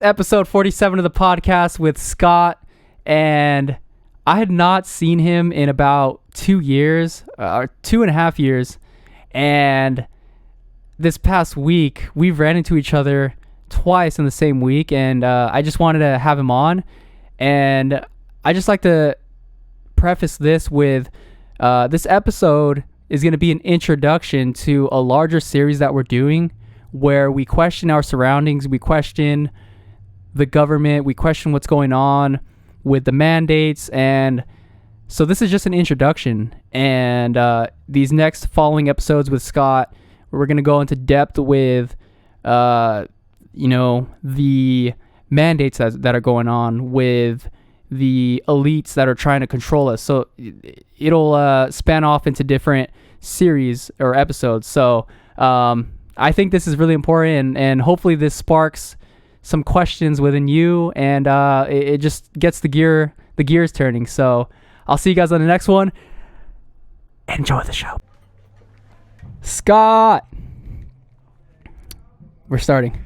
Episode 47 of the podcast with Scott, and I had not seen him in about 2 years, or 2.5 years, and this past week we've ran into each other twice in the same week, and I just wanted to have him on, and I just like to preface this with this episode is going to be an introduction to a larger series that we're doing where we question our surroundings, we question the government, we question what's going on with the mandates, and so this is just an introduction. And these next following episodes with Scott, we're going to go into depth with the mandates that are going on, with the elites that are trying to control us. So it'll span off into different series or episodes. So I think this is really important, and hopefully this sparks some questions within you, and it just gets the gears turning. So I'll see you guys on the next one. Enjoy the show. Scott, we're starting.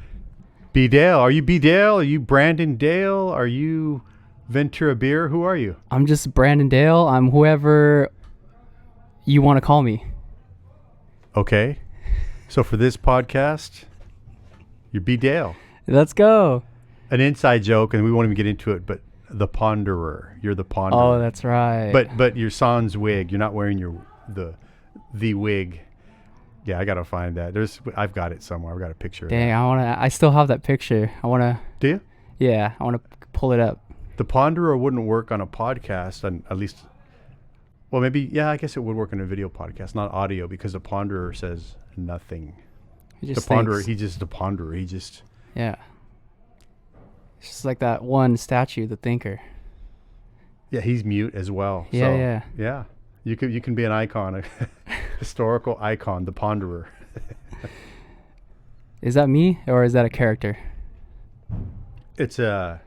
B. Dale. Are you B. Dale? Are you Branden Dale? Are you Ventura Beer? Who are you? I'm just Branden Dale. I'm whoever you want to call me. Okay. So for this podcast, you're B. Dale. Let's go. An inside joke, and we won't even get into it, but the ponderer. You're the ponderer. Oh, that's right. But your sans wig. You're not wearing the wig. Yeah, I gotta find that. I've got it somewhere. I've got a picture. Dang, I still have that picture. Do you? Yeah, I wanna pull it up. The ponderer wouldn't work on a podcast, and at least, well, maybe, yeah, I guess it would work on a video podcast, not audio, because the ponderer says nothing. He just The ponderer. Yeah. It's just like that one statue, the thinker. Yeah, he's mute as well. Yeah, so, yeah. You can be an icon, a historical icon, the ponderer. Is that me, or is that a character? It's a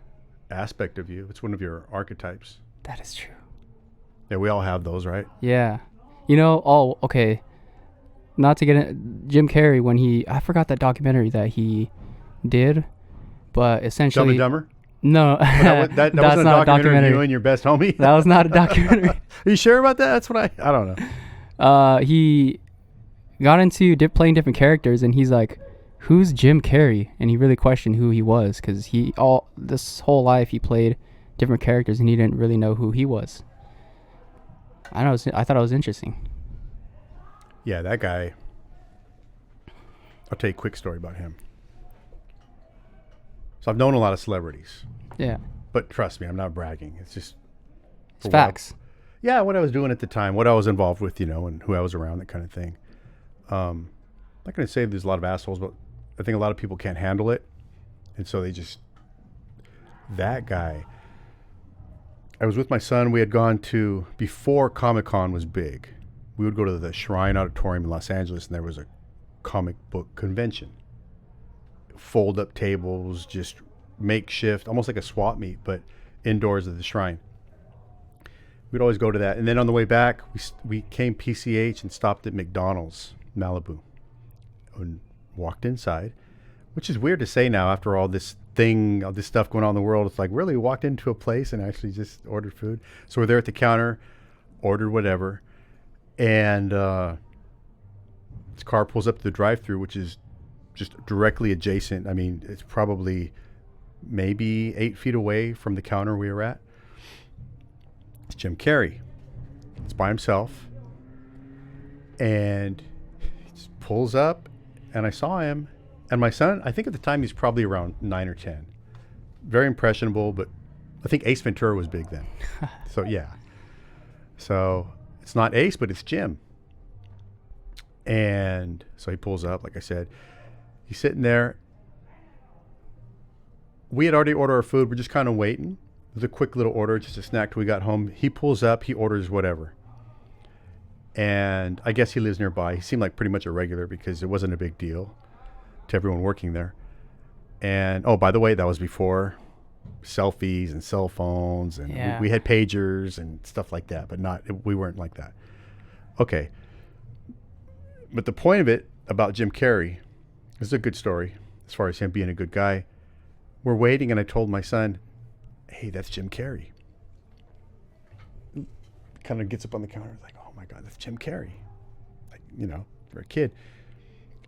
aspect of you. It's one of your archetypes. That is true. Yeah, we all have those, right? Yeah. Okay. Not to get in, Jim Carrey, when I forgot that documentary that he did, but essentially... Dumb and Dumber? No. That wasn't a documentary of you and your best homie? That was not a documentary. Are you sure about that? That's what I don't know. He got into playing different characters, and he's like, who's Jim Carrey? And he really questioned who he was, because this whole life he played different characters, and he didn't really know who he was. I thought it was interesting. Yeah, that guy. I'll tell you a quick story about him. So I've known a lot of celebrities. Yeah. But trust me, I'm not bragging. It's just... It's facts. What I was doing at the time, what I was involved with, and who I was around, that kind of thing. I'm not going to say there's a lot of assholes, but I think a lot of people can't handle it. And so that guy... I was with my son. We had gone to, before Comic-Con was big, we would go to the Shrine Auditorium in Los Angeles, and there was a comic book convention. Fold up tables, just makeshift, almost like a swap meet, but indoors at the Shrine. We'd always go to that. And then on the way back, we came PCH and stopped at McDonald's, Malibu, and walked inside, which is weird to say now after all this stuff going on in the world. It's like, really, walked into a place and actually just ordered food. So we're there at the counter, ordered whatever, and his car pulls up to the drive-thru, which is just directly adjacent. I mean, it's probably maybe 8 feet away from the counter we were at. It's Jim Carrey. It's by himself, and he just pulls up, and I saw him. And my son, I think at the time he's probably around 9 or 10. Very impressionable, but I think Ace Ventura was big then. So, yeah. So, it's not Ace, but it's Jim. And so he pulls up, like I said. He's sitting there. We had already ordered our food. We're just kind of waiting. It was a quick little order, just a snack till we got home. He pulls up. He orders whatever. And I guess he lives nearby. He seemed like pretty much a regular because it wasn't a big deal to everyone working there. And oh, by the way, that was before selfies and cell phones, and we had pagers and stuff like that, but we weren't like that. Okay. But the point of it about Jim Carrey, this is a good story as far as him being a good guy. we're waiting, and I told my son, "Hey, that's Jim Carrey." Kind of gets up on the counter, like, "Oh my God, that's Jim Carrey." Like, for a kid.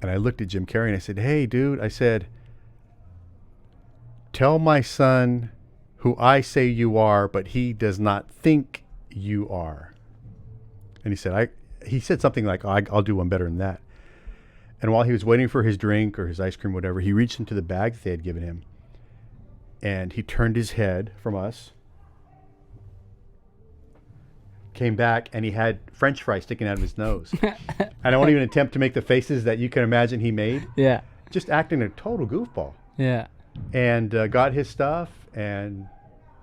And I looked at Jim Carrey and I said, "Hey, dude," I said, "tell my son who I say you are, but he does not think you are." And he said something like, I'll do one better than that. And while he was waiting for his drink or his ice cream, whatever, he reached into the bag that they had given him. And he turned his head from us, came back, and he had French fries sticking out of his nose. And I won't even attempt to make the faces that you can imagine he made. Yeah. Just acting a total goofball. Yeah. And got his stuff and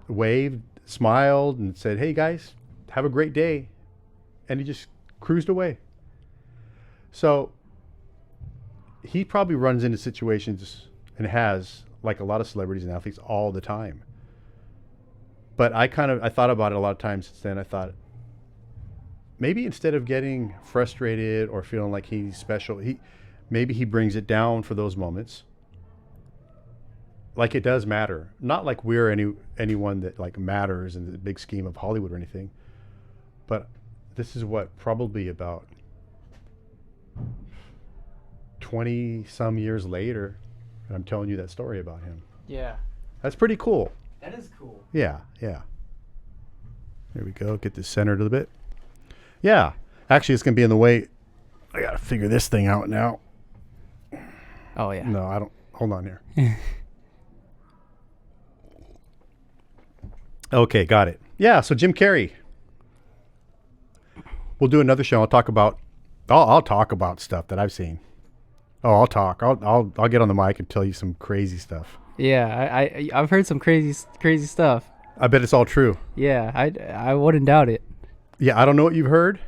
waved, smiled, and said, "Hey, guys, have a great day." And he just cruised away. So he probably runs into situations and has, like a lot of celebrities and athletes, all the time. But I thought about it a lot of times since then. I thought, maybe instead of getting frustrated or feeling like he's special, maybe he brings it down for those moments. Like, it does matter. Not like we're anyone that like matters in the big scheme of Hollywood or anything. But this is what, probably about 20 some years later, and I'm telling you that story about him. Yeah. That's pretty cool. That is cool. Yeah. There we go. Get this centered a little bit. Yeah. Actually, it's going to be in the way. I got to figure this thing out now. Oh, yeah. No, I don't. Hold on here. Okay, got it. Yeah, so Jim Carrey. We'll do another show. I'll talk about stuff that I've seen. Oh, I'll talk. I'll get on the mic and tell you some crazy stuff. Yeah, I've heard some crazy stuff. I bet it's all true. Yeah, I wouldn't doubt it. Yeah, I don't know what you've heard,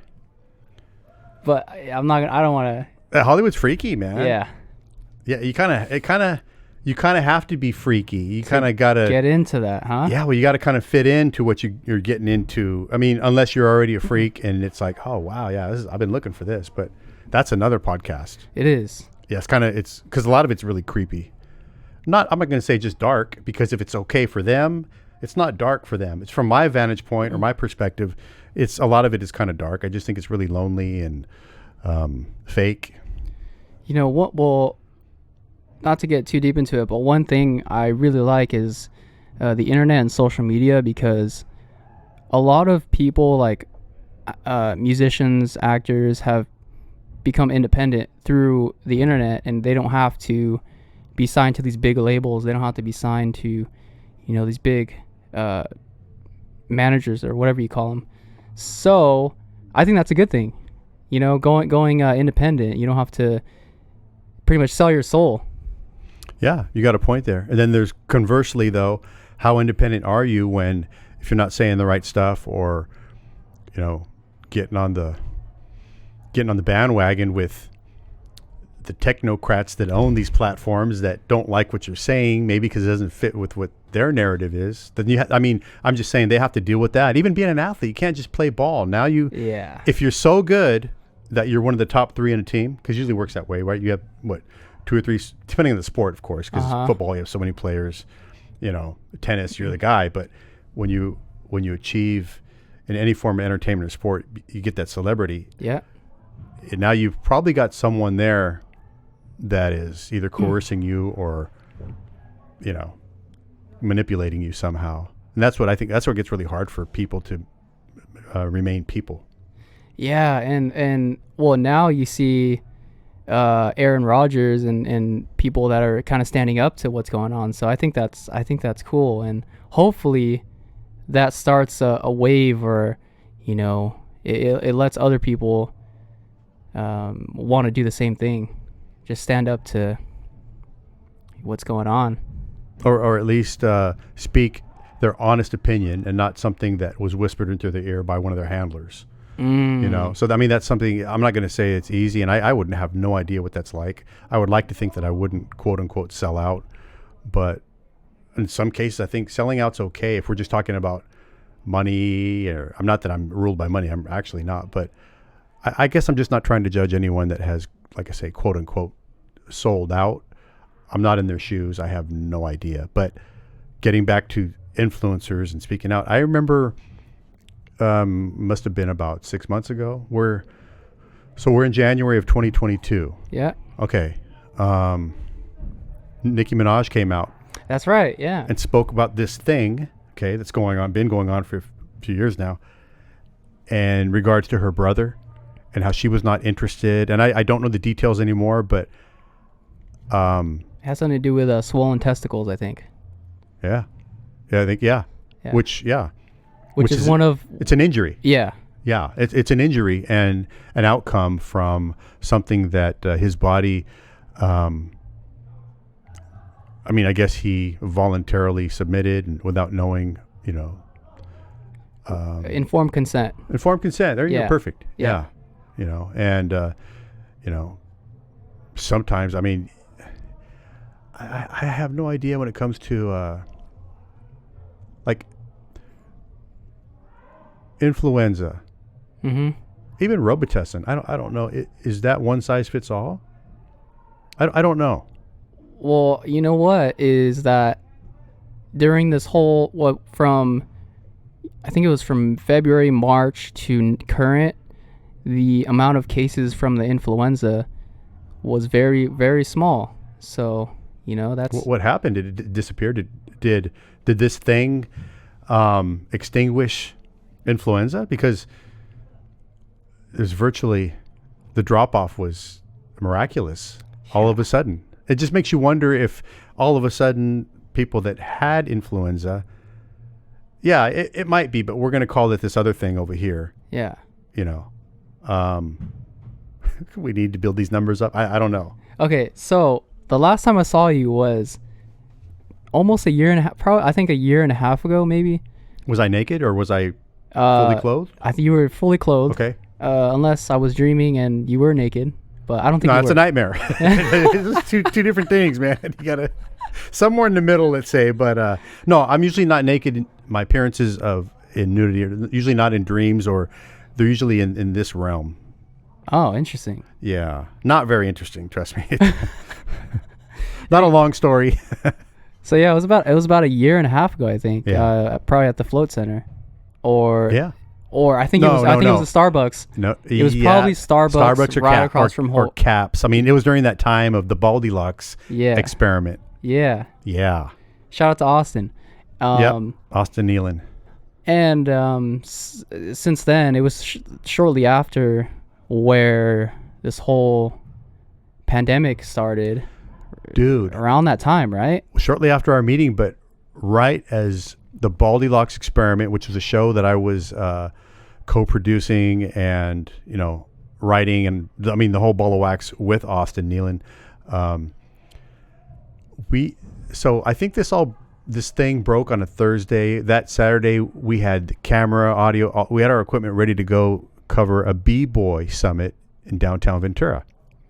but I'm not gonna. I don't want to. Hollywood's freaky, man. Yeah. Yeah, you kind of have to be freaky. You kind of gotta get into that, huh? Yeah, well, you got to kind of fit into what you're getting into. I mean, unless you're already a freak and it's like, oh wow, yeah, I've been looking for this, but that's another podcast. It is. Yeah, it's because a lot of it's really creepy. I'm not going to say just dark, because if it's okay for them, it's not dark for them. It's from my vantage point or my perspective. A lot of it is kind of dark. I just think it's really lonely and fake. You know what? Well, not to get too deep into it, but one thing I really like is the internet and social media, because a lot of people, like musicians, actors, have become independent through the internet, and they don't have to be signed to these big labels. They don't have to be signed to, these big managers or whatever you call them. So I think that's a good thing. Going independent, you don't have to pretty much sell your soul. Yeah, you got a point there. And then there's conversely, though, how independent are you if you're not saying the right stuff, or getting on the bandwagon with the technocrats that own these platforms that don't like what you're saying, maybe because it doesn't fit with what their narrative is. Then I'm just saying they have to deal with that. Even being an athlete, you can't just play ball. Now if you're so good that you're one of the top 3 in a team, because usually it works that way, right? You have 2 or 3, depending on the sport, of course, because football, you have so many players. Tennis, you're the guy. But when you achieve in any form of entertainment or sport, you get that celebrity. Yeah. And now you've probably got someone there that is either coercing you or, manipulating you somehow. And that's what I think. That's what gets really hard for people to remain people. Yeah, and well, now you see Aaron Rodgers and people that are kind of standing up to what's going on. So I think that's cool, and hopefully that starts a wave, or it lets other people want to do the same thing, just stand up to what's going on, or at least speak their honest opinion and not something that was whispered into their ear by one of their handlers. So that's something. I'm not going to say it's easy, and I wouldn't have no idea what that's like. I would like to think that I wouldn't quote unquote sell out, but in some cases I think selling out's okay if we're just talking about money. Or I'm not that I'm ruled by money. I'm actually not, but I guess I'm just not trying to judge anyone that has, like I say, quote unquote sold out. I'm not in their shoes. I have no idea. But getting back to influencers and speaking out, I remember must have been about 6 months ago. We're in January of 2022. Yeah. Okay. Nicki Minaj came out. That's right. Yeah. And spoke about this thing, okay, that's been going on for a few years now, in regards to her brother and how she was not interested. And I don't know the details anymore, but it has something to do with swollen testicles, I think. Yeah. I think, yeah. Which is one of... It's an injury. Yeah. Yeah. It's an injury and an outcome from something that his body... I guess he voluntarily submitted and without knowing, informed consent. Informed consent. There you go. Perfect. Yeah. Sometimes, I have no idea when it comes to, influenza, mm-hmm. even Robitussin. I don't know. Is that one size fits all? I don't know. Well, you know what is that during this whole, I think it was from February, March to current, the amount of cases from the influenza was very, very small. So, that's... What happened? Did it disappear? Did this thing extinguish influenza? Because there's virtually, the drop-off was miraculous all of a sudden. It just makes you wonder if all of a sudden people that had influenza, it might be, but we're going to call it this other thing over here. Yeah. We need to build these numbers up. I don't know. Okay, so the last time I saw you was almost a year and a half, probably, I think a year and a half ago, maybe. Was I naked or was I fully clothed? I think you were fully clothed. Okay. Unless I was dreaming and you were naked. But I don't think it's a nightmare. It's two different things, man. You gotta somewhere in the middle, let's say. But no, I'm usually not naked. My appearances in nudity are usually not in dreams, or they're usually in this realm. Oh, interesting. Yeah, not very interesting. Trust me. Not a long story. So yeah, it was about a year and a half ago, I think. Yeah. Probably at the Float Center, or yeah. Or I think it was a Starbucks. No, it was probably Starbucks or right across from or Caps. It was during that time of the Baldilocks experiment. Yeah. Yeah. Shout out to Austin. Austin Nealon. And since then, it was shortly after where this whole pandemic started. Dude. Around that time, right? Shortly after our meeting, but right as the Baldilocks experiment, which was a show that I was co-producing and writing, and the whole ball of wax with Austin Nealon. So I think this thing broke on a Thursday. That Saturday we had camera, audio, we had our equipment ready to go cover a B-Boy summit in downtown Ventura.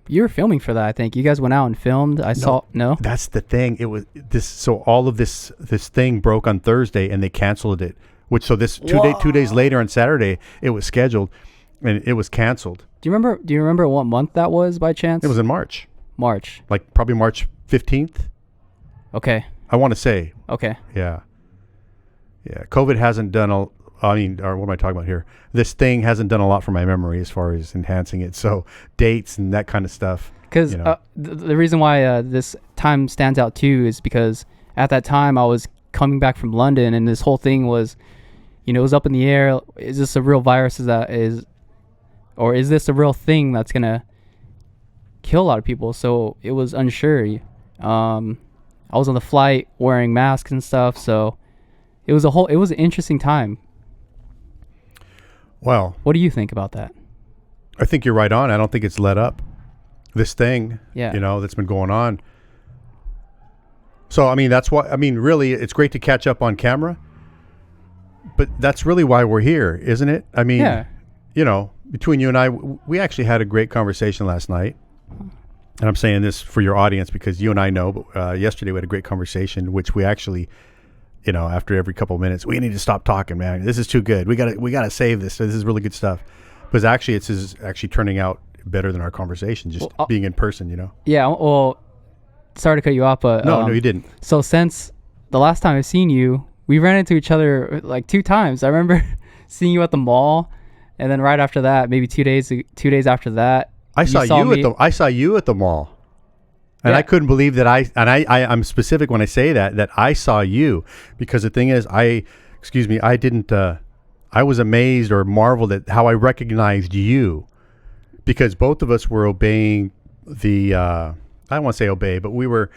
You were filming for that, I think. You guys went out and filmed. No. That's the thing. It was this. So all of this thing broke on Thursday, and they canceled it. This 2 days later on Saturday, it was scheduled, and it was canceled. Do you remember what month that was by chance? It was in March. Like probably March 15th. Okay. I want to say. Okay. Yeah. COVID hasn't done or what am I talking about here? This thing hasn't done a lot for my memory as far as enhancing it. So dates and that kind of stuff. Because the reason why this time stands out too is because at that time I was coming back from London, and this whole thing was, it was up in the air. Is this a real virus? Or is this a real thing that's gonna kill a lot of people? So it was unsure. I was on the flight wearing masks and stuff. So it was an interesting time. Well, what do you think about that? I think you're right on. I don't think it's let up. This thing, that's been going on. So, that's why, really, it's great to catch up on camera, but that's really why we're here, isn't it? Between you and I, we actually had a great conversation last night. And I'm saying this for your audience because you and I know, but yesterday we had a great conversation, which we actually, after every couple of minutes, we need to stop talking, man. This is too good. We gotta save this. This is really good stuff. Because actually, it's turning out better than our conversation, just being in person, Yeah. Well, sorry to cut you off, but No, you didn't. So since the last time I've seen you, we ran into each other like 2 times. I remember seeing you at the mall, and then right after that, maybe 2 days after that, I saw you at the mall. And I couldn't believe that I'm specific when I say that I saw you, because the thing is, I was amazed or marveled at how I recognized you, because both of us were obeying I don't want to say obey, but we were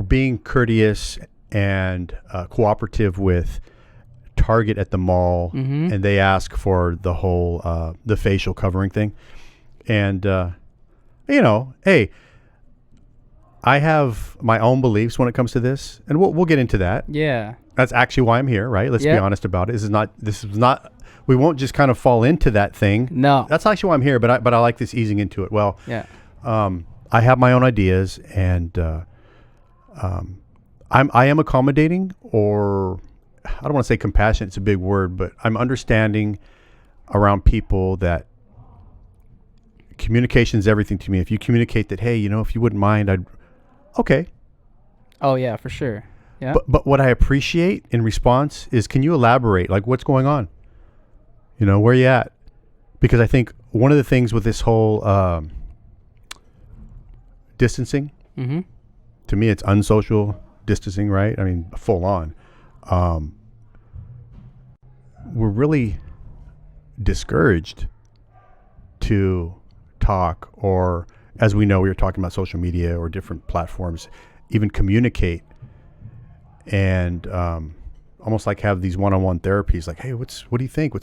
being courteous and cooperative with Target at the mall, and they ask for the whole the facial covering thing, and hey, I have my own beliefs when it comes to this, and we'll get into that. Yeah, that's actually why I'm here, right? Let's be honest about it. This is not. We won't just kind of fall into that thing. No, that's actually why I'm here. But I like this easing into it. Well, yeah. I have my own ideas, and I am accommodating, or I don't want to say compassionate. It's a big word, but I'm understanding around people that communication is everything to me. If you communicate that, hey, if you wouldn't mind, okay. Oh yeah, for sure. Yeah. But what I appreciate in response is, can you elaborate? Like, what's going on? Where you at? Because I think one of the things with this whole distancing, to me, it's unsocial distancing, right? I mean, full on. We're really discouraged to talk, or as we know, we were talking about social media or different platforms, even communicate, and almost like have these one-on-one therapies, like, hey, what do you think?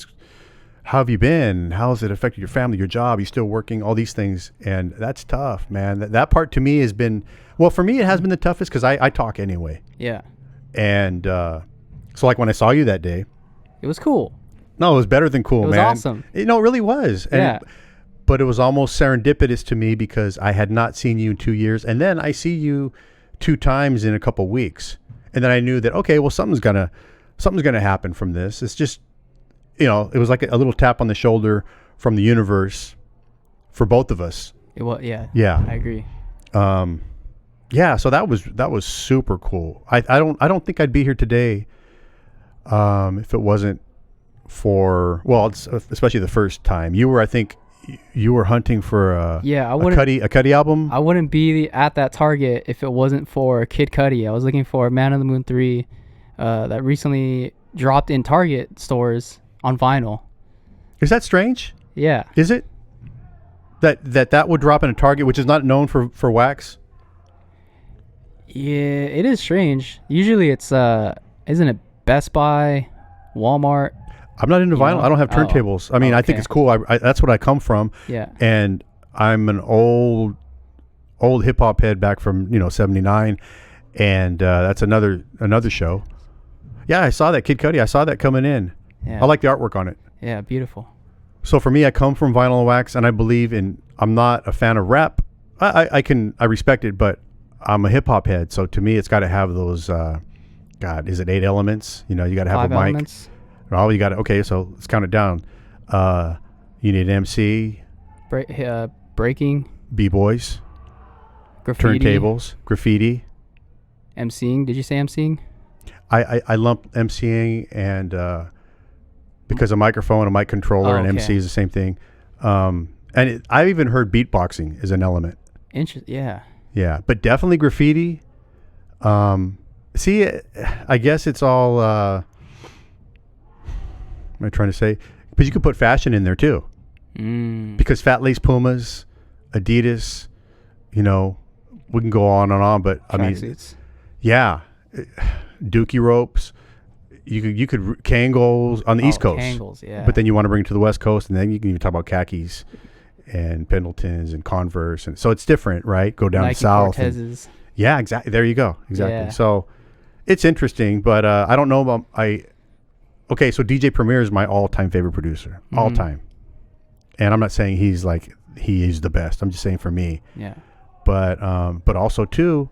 How have you been? How has it affected your family, your job? You still working? All these things. And that's tough, man. That part to me has been, well, for me, it has been the toughest, because I talk anyway. Yeah. And so like when I saw you that day, it was cool. No, it was better than cool, man. It was awesome. It really was. And but it was almost serendipitous to me, because I had not seen you in 2 years. And then I see you 2 times in a couple weeks. And then I knew that, okay, well, something's gonna happen from this. It's just, it was like a little tap on the shoulder from the universe for both of us. It was, yeah. Yeah. I agree. Yeah, so that was super cool. I don't think I'd be here today if it wasn't for, well, especially the first time. I think you were hunting for a Cudi album. I wouldn't be at that Target if it wasn't for Kid Cudi. I was looking for Man on the Moon 3 that recently dropped in Target stores on vinyl. Is that strange? Yeah. Is it? That would drop in a Target, which is not known for wax? Yeah, it is strange. Usually it's isn't it Best Buy, Walmart? I'm not into vinyl. I don't have turntables. I mean, I think it's cool. I that's what I come from. Yeah. And I'm an old hip hop head back from 79, and that's another show. Yeah, I saw that Kid Cudi. I saw that coming in. Yeah. I like the artwork on it. Yeah, beautiful. So for me, I come from vinyl and wax, and I believe in. I'm not a fan of rap. I respect it, but I'm a hip hop head. So to me, it's got to have those. God, is it 8 elements? You got to have 5 a mic. elements. Oh, you got to. Okay, so let's count it down. You need an MC. Breaking. B-boys. Graffiti. Turntables. Graffiti. MCing. Did you say MCing? I lump MCing and because a microphone, a mic controller, and MC is the same thing. And I've even heard beatboxing is an element. Yeah. Yeah, but definitely graffiti. See, I guess it's all. What am I trying to say? But you could put fashion in there too. Because Fat Lace Pumas, Adidas, we can go on and on. But I mean, yeah, Dookie ropes. You could Kangol on the East Coast. Kangol, yeah. But then you want to bring it to the West Coast, and then you can even talk about khakis and Pendletons and Converse, and so it's different, right? Go down Nike south. Cortezes. Yeah, exactly. There you go. Exactly. Yeah. So it's interesting, but I don't know about Okay, so DJ Premier is my all-time favorite producer, all time, and I'm not saying he is the best. I'm just saying for me. Yeah. But also too,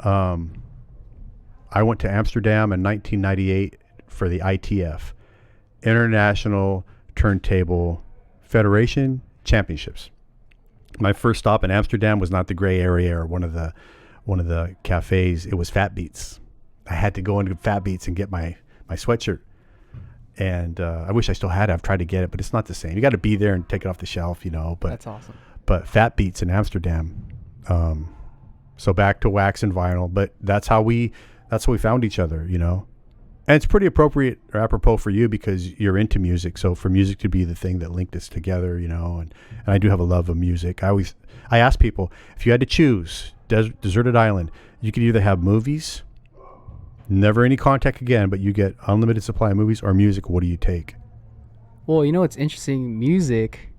I went to Amsterdam in 1998 for the ITF, International Turntable Federation Championships. My first stop in Amsterdam was not the gray area or one of the cafes. It was Fat Beats. I had to go into Fat Beats and get my sweatshirt. And I wish I still had it. I've tried to get it, but it's not the same. You got to be there and take it off the shelf, But that's awesome. But Fat Beats in Amsterdam. So back to wax and vinyl, but that's how we found each other, And it's pretty appropriate or apropos for you because you're into music. So for music to be the thing that linked us together, and I do have a love of music. I ask people, if you had to choose deserted island, you could either have movies, never any contact again, but you get unlimited supply of movies, or music. What do you take? Well, it's interesting. Music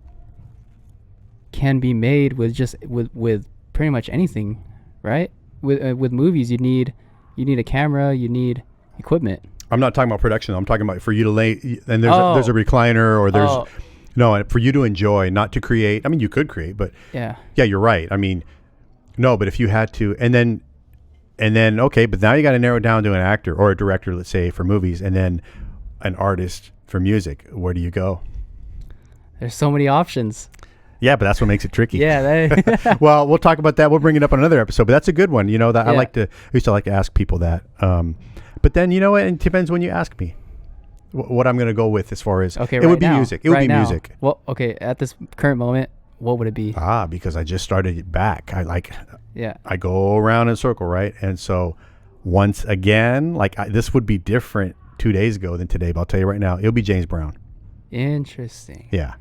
can be made with just with pretty much anything, right? With movies, you need a camera, you need equipment. I'm not talking about production. I'm talking about for you to lay, and there's a recliner, or there's no, for you to enjoy, not to create. I mean, you could create, but yeah, you're right. I mean, no, but if you had to, and then okay, but now you got to narrow it down to an actor or a director, let's say, for movies, and then an artist for music. Where do you go? There's so many options. Yeah, but that's what makes it tricky. Yeah. Well, we'll talk about that. We'll bring it up on another episode, but that's a good one. That I used to like to ask people that. But then, it depends when you ask me what I'm going to go with as far as, it would be music. It would be music. Well, okay. At this current moment, what would it be? Because I just started it back. I go around in a circle, right? And so once again, this would be different 2 days ago than today, but I'll tell you right now, it'll be James Brown. Interesting. Yeah.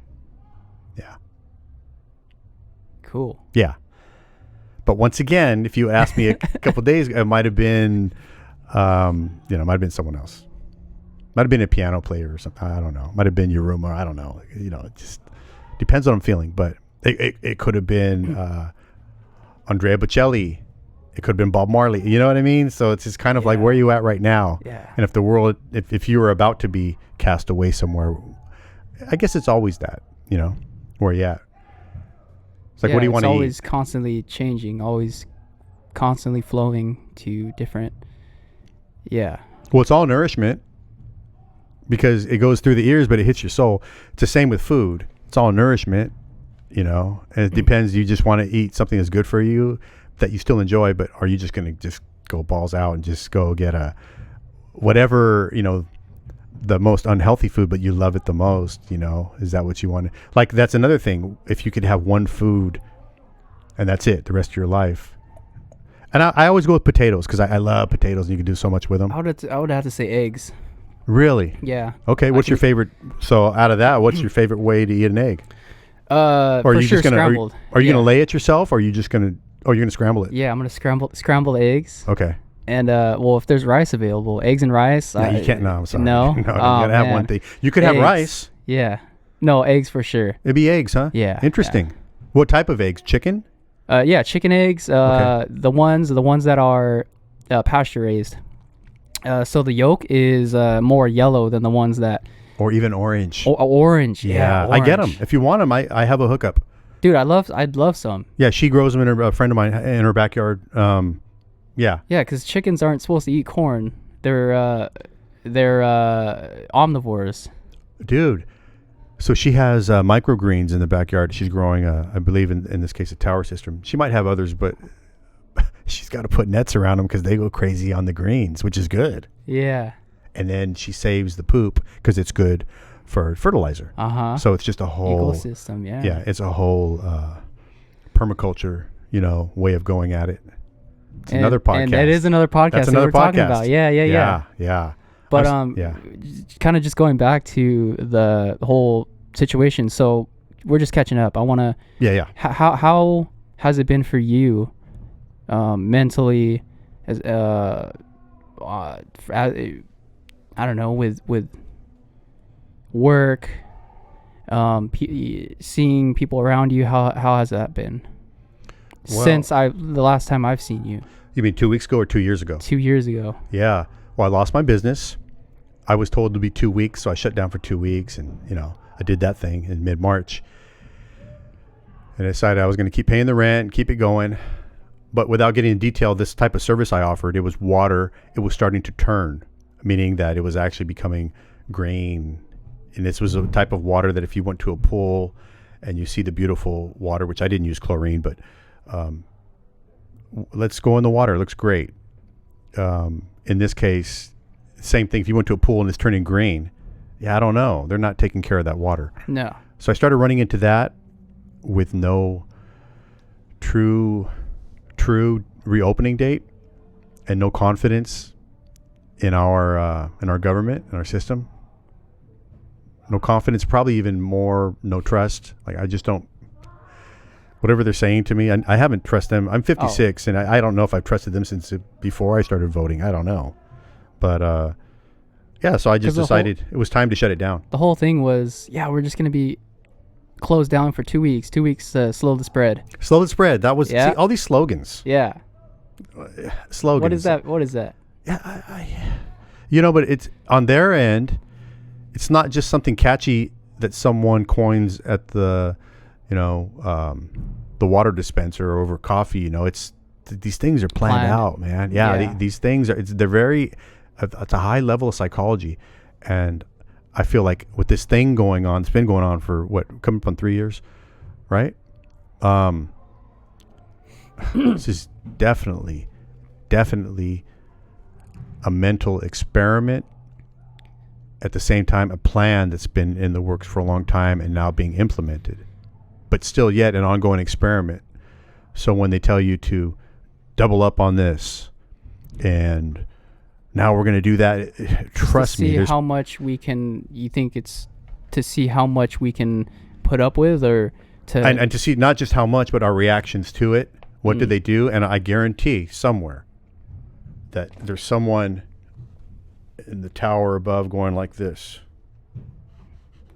Cool. Yeah. But once again, if you asked me a couple days ago, it might have been, might have been someone else. Might have been a piano player or something. I don't know. Might have been Yuruma. I don't know. It just depends on what I'm feeling. But it could have been Andrea Bocelli. It could have been Bob Marley. You know what I mean? So it's just kind of like, where are you at right now? Yeah. And if the world, if you were about to be cast away somewhere, I guess it's always that, where are you at? It's like, what do you want to eat? It's always constantly changing, always constantly flowing to different. Yeah. Well, it's all nourishment because it goes through the ears, but it hits your soul. It's the same with food. It's all nourishment, and it depends. You just want to eat something that's good for you that you still enjoy, but are you just going to just go balls out and just go get whatever, the most unhealthy food, but you love it the most, is that what you want? Like, that's another thing. If you could have one food and that's it the rest of your life. And I always go with potatoes because I love potatoes and you can do so much with them. I would have to say eggs. Really? Yeah. Okay. What's your favorite? So out of that, what's your favorite way to eat an egg? Or are you just gonna, scrambled. Are you going to lay it yourself or are you just going to, you're going to scramble it? Yeah, I'm going to scramble eggs. Okay. And if there's rice available, eggs and rice. No, you can't. No, I'm sorry. No, you gotta have one thing. You could have rice. Yeah. No, eggs for sure. It'd be eggs, huh? Yeah. Interesting. Yeah. What type of eggs? Chicken? Yeah, chicken eggs. Okay. The ones that are pasture raised. So the yolk is more yellow than the ones that. Or even orange. Orange. Yeah. Orange. I get them. If you want them, I have a hookup. Dude, I'd love some. Yeah, she grows them a friend of mine in her backyard. Yeah. Yeah, because chickens aren't supposed to eat corn. They're omnivores. Dude, so she has microgreens in the backyard. She's growing, I believe, in this case, a tower system. She might have others, but she's got to put nets around them because they go crazy on the greens, which is good. Yeah. And then she saves the poop because it's good for fertilizer. Uh-huh. So it's just a whole ecosystem. Yeah. Yeah, it's a whole permaculture, way of going at it. It's another podcast. And that is another podcast. That's another we're podcast. Talking about. Yeah. But kind of just going back to the whole situation. So we're just catching up. I want to. Yeah. How has it been for you, mentally, as I don't know, with work, seeing people around you. How has that been? Well, since the last time I've seen you. You mean 2 weeks ago or 2 years ago? 2 years ago. Yeah. Well, I lost my business. I was told to be 2 weeks, so I shut down for 2 weeks, and I did that thing in mid-March. And I decided I was going to keep paying the rent, keep it going. But without getting in detail, this type of service I offered, it was water. It was starting to turn, meaning that it was actually becoming grain. And this was a type of water that if you went to a pool and you see the beautiful water, which I didn't use chlorine, but let's go in the water. It looks great. In this case, same thing. If you went to a pool and it's turning green, I don't know. They're not taking care of that water. No. So I started running into that with no true reopening date and no confidence in our government, in our system. No confidence, probably even more no trust. Like I just don't, whatever they're saying to me, I haven't trusted them. I'm 56 and I don't know if I've trusted them since before I started voting. I don't know. But so I just decided it was time to shut it down. The whole thing was, we're just going to be closed down for 2 weeks. 2 weeks, slow the spread. Slow the spread. That was, see, all these slogans. Yeah. Slogans. What is that? Yeah, but it's on their end. It's not just something catchy that someone coins at the, the water dispenser or over coffee. It's these things are planned out, man. Yeah. These things are. They're very. It's a high level of psychology, and I feel like with this thing going on, it's been going on for coming up on 3 years, right? This is definitely a mental experiment. At the same time, a plan that's been in the works for a long time and now being implemented, but still yet an ongoing experiment. So when they tell you to double up on this and now we're going to do that, trust me. To see how much we can, you think it's to see how much we can put up with, or to... And to see not just how much, but our reactions to it. What do they do? And I guarantee somewhere that there's someone in the tower above going like this.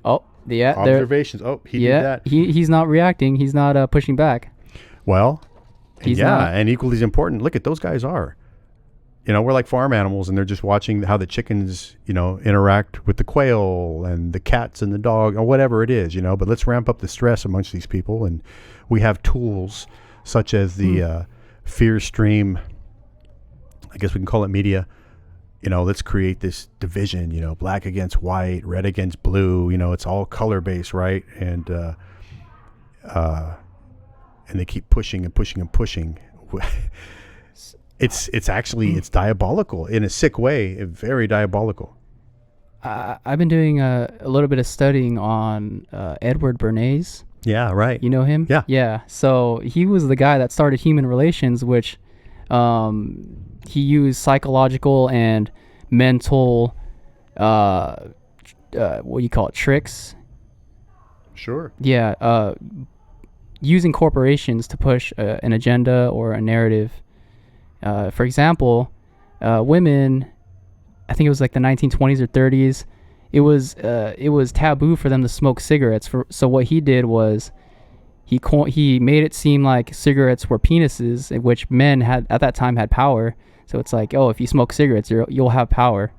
Oh, yeah. Observations. He did that. He's not reacting. He's not pushing back. Well, he's not. And equally as important, look at those guys are. We're like farm animals, and they're just watching how the chickens, interact with the quail and the cats and the dog or whatever it is, But let's ramp up the stress amongst these people. And we have tools such as the fear stream, I guess we can call it media. Let's create this division, black against white, red against blue, it's all color based, right? And they keep pushing and pushing and pushing. It's actually diabolical in a sick way, very diabolical. I've been doing a little bit of studying on Edward Bernays. Yeah, right. You know him? Yeah. Yeah. So he was the guy that started human relations, which he used psychological and mental, what do you call it, tricks? Sure. Yeah. Using corporations to push an agenda or a narrative. For example, women, I think it was like the 1920s or 30s, it was taboo for them to smoke cigarettes. So what he did was he made it seem like cigarettes were penises, in which men had at that time had power. So it's like, if you smoke cigarettes, you'll have power.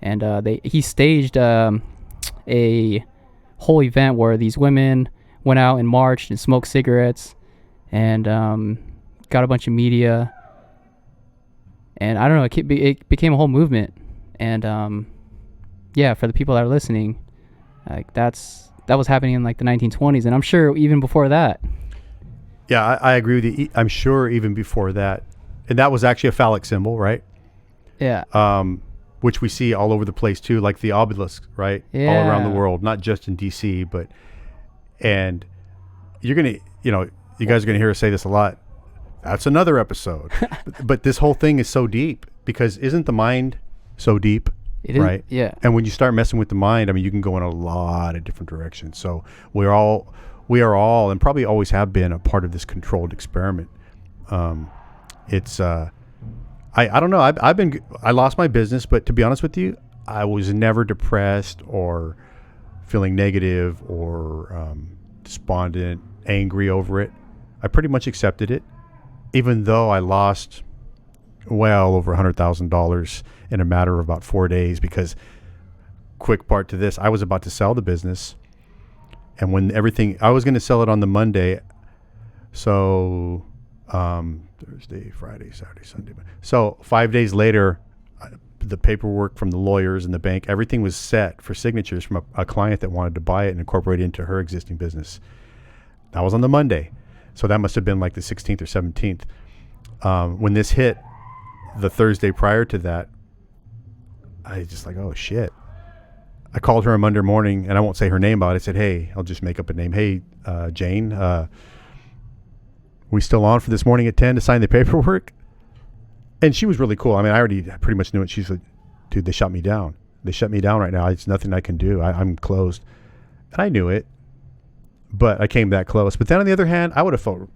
And he staged a whole event where these women went out and marched and smoked cigarettes, and got a bunch of media. And I don't know, it became a whole movement. And for the people that are listening, like that was happening in like the 1920s, and I'm sure even before that. Yeah, I agree with you. I'm sure even before that. And that was actually a phallic symbol, right? Yeah. Which we see all over the place too, like the obelisk, right? Yeah. All around the world, not just in DC, and you're going to, you guys are going to hear us say this a lot. That's another episode. But this whole thing is so deep because isn't the mind so deep? It is, right? Yeah. And when you start messing with the mind, I mean, you can go in a lot of different directions. So we are all, and probably always have been, a part of this controlled experiment. I don't know. I lost my business, but to be honest with you, I was never depressed or feeling negative or despondent, angry over it. I pretty much accepted it, even though I lost well over $100,000 in a matter of about 4 days. Because, quick part to this, I was about to sell the business, and when I was going to sell it on the Monday, so Thursday, Friday, Saturday, Sunday. So 5 days later, the paperwork from the lawyers and the bank, everything was set for signatures from a client that wanted to buy it and incorporate it into her existing business. That was on the Monday. So that must have been like the 16th or 17th. When this hit the Thursday prior to that, I just like, oh shit. I called her on Monday morning, and I won't say her name, but I said, hey, I'll just make up a name. Hey, Jane, we still on for this morning at 10 to sign the paperwork? And she was really cool. I mean, I already pretty much knew it. She's like, dude, they shut me down. They shut me down right now. It's nothing I can do. I'm closed. And I knew it, but I came that close. But then on the other hand, I would have felt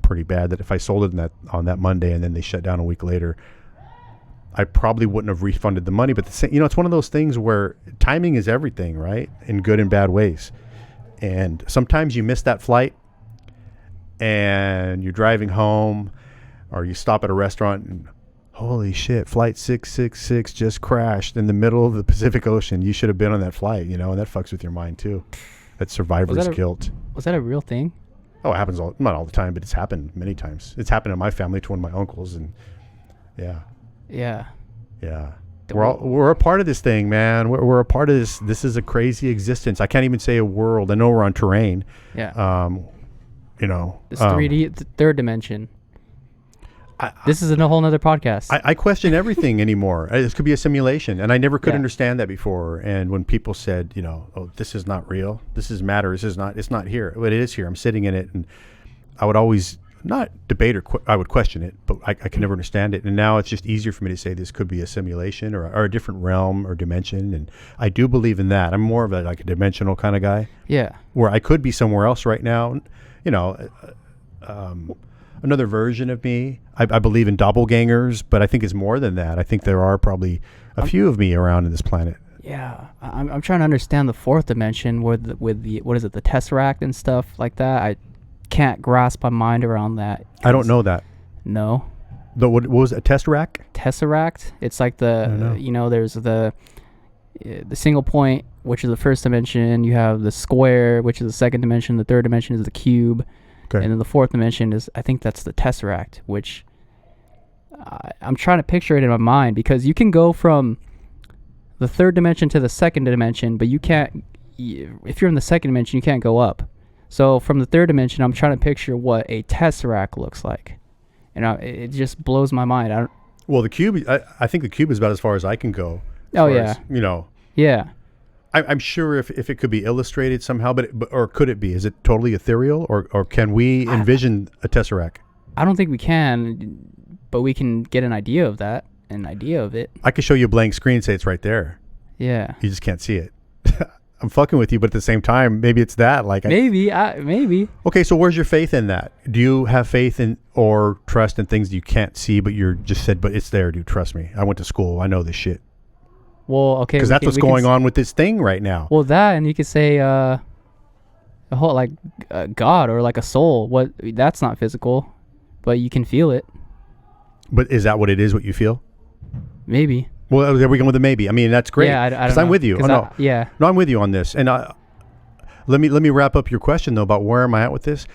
pretty bad that if I sold it on that Monday and then they shut down a week later, I probably wouldn't have refunded the money. But it's one of those things where timing is everything, right? In good and bad ways. And sometimes you miss that flight and you're driving home, or you stop at a restaurant and holy shit, flight 666 just crashed in the middle of the Pacific Ocean. You should have been on that flight, and that fucks with your mind too. That's survivor's guilt. Was that a real thing? Oh, it happens not all the time, but it's happened many times. It's happened in my family to one of my uncles, and yeah. We're a part of this thing, man. We're a part of this. This is a crazy existence. I can't even say a world. I know we're on terrain. Yeah. This 3D, third dimension. This is a whole nother podcast. I question everything anymore. This could be a simulation, and I never could understand that before. And when people said, oh, this is not real. This is matter. It's not here. But it is here. I'm sitting in it, and I would always not debate I would question it, but I can never understand it. And now it's just easier for me to say this could be a simulation or a different realm or dimension. And I do believe in that. I'm more of a dimensional kind of guy. Yeah. Where I could be somewhere else right now. Another version of me. I believe in doppelgangers, but I think it's more than that. I think there are probably a few of me around in this planet. Yeah, I'm trying to understand the fourth dimension with the what is it, the Tesseract and stuff like that. I can't grasp my mind around that. I don't know that. No. What was it, a Tesseract? Tesseract. It's like there's the single point, which is the first dimension. You have the square, which is the second dimension. The third dimension is the cube. Okay. And then the fourth dimension is, I think that's the Tesseract, which I'm trying to picture it in my mind, because you can go from the third dimension to the second dimension, but you can't, if you're in the second dimension, you can't go up. So from the third dimension, I'm trying to picture what a Tesseract looks like. And it just blows my mind. Well, the cube, I think the cube is about as far as I can go. Oh, yeah. Yeah. I'm sure if it could be illustrated somehow, or could it be? Is it totally ethereal, or can we envision a Tesseract? I don't think we can, but we can get an idea of it. I could show you a blank screen and say it's right there. Yeah. You just can't see it. I'm fucking with you, but at the same time, maybe it's that. Maybe. Okay, so where's your faith in that? Do you have faith in or trust in things you can't see, but you're just said, but it's there, dude, trust me. I went to school. I know this shit. Well, okay. Because that's what's going on with this thing right now. Well, that, and you could say a whole, God or like a soul. That's not physical, but you can feel it. But is that what it is, what you feel? Maybe. Well, there we go with the maybe. I mean, that's great. Yeah, because I'm with you. Oh, no. Yeah. No, I'm with you on this. And let me wrap up your question, though, about where am I at with this.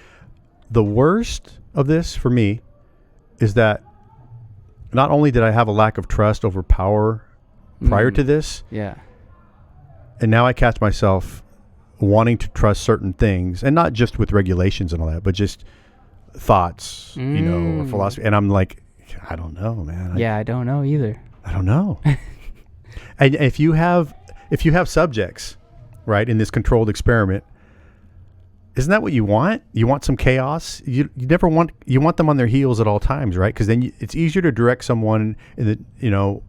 The worst of this for me is that not only did I have a lack of trust over power prior to this. Yeah. And now I catch myself wanting to trust certain things, and not just with regulations and all that, but just thoughts, or philosophy. And I'm like, I don't know, man. I don't know either. I don't know. And if you have subjects, right, in this controlled experiment, isn't that what you want? You want some chaos. You want them on their heels at all times, right? Because then it's easier to direct someone to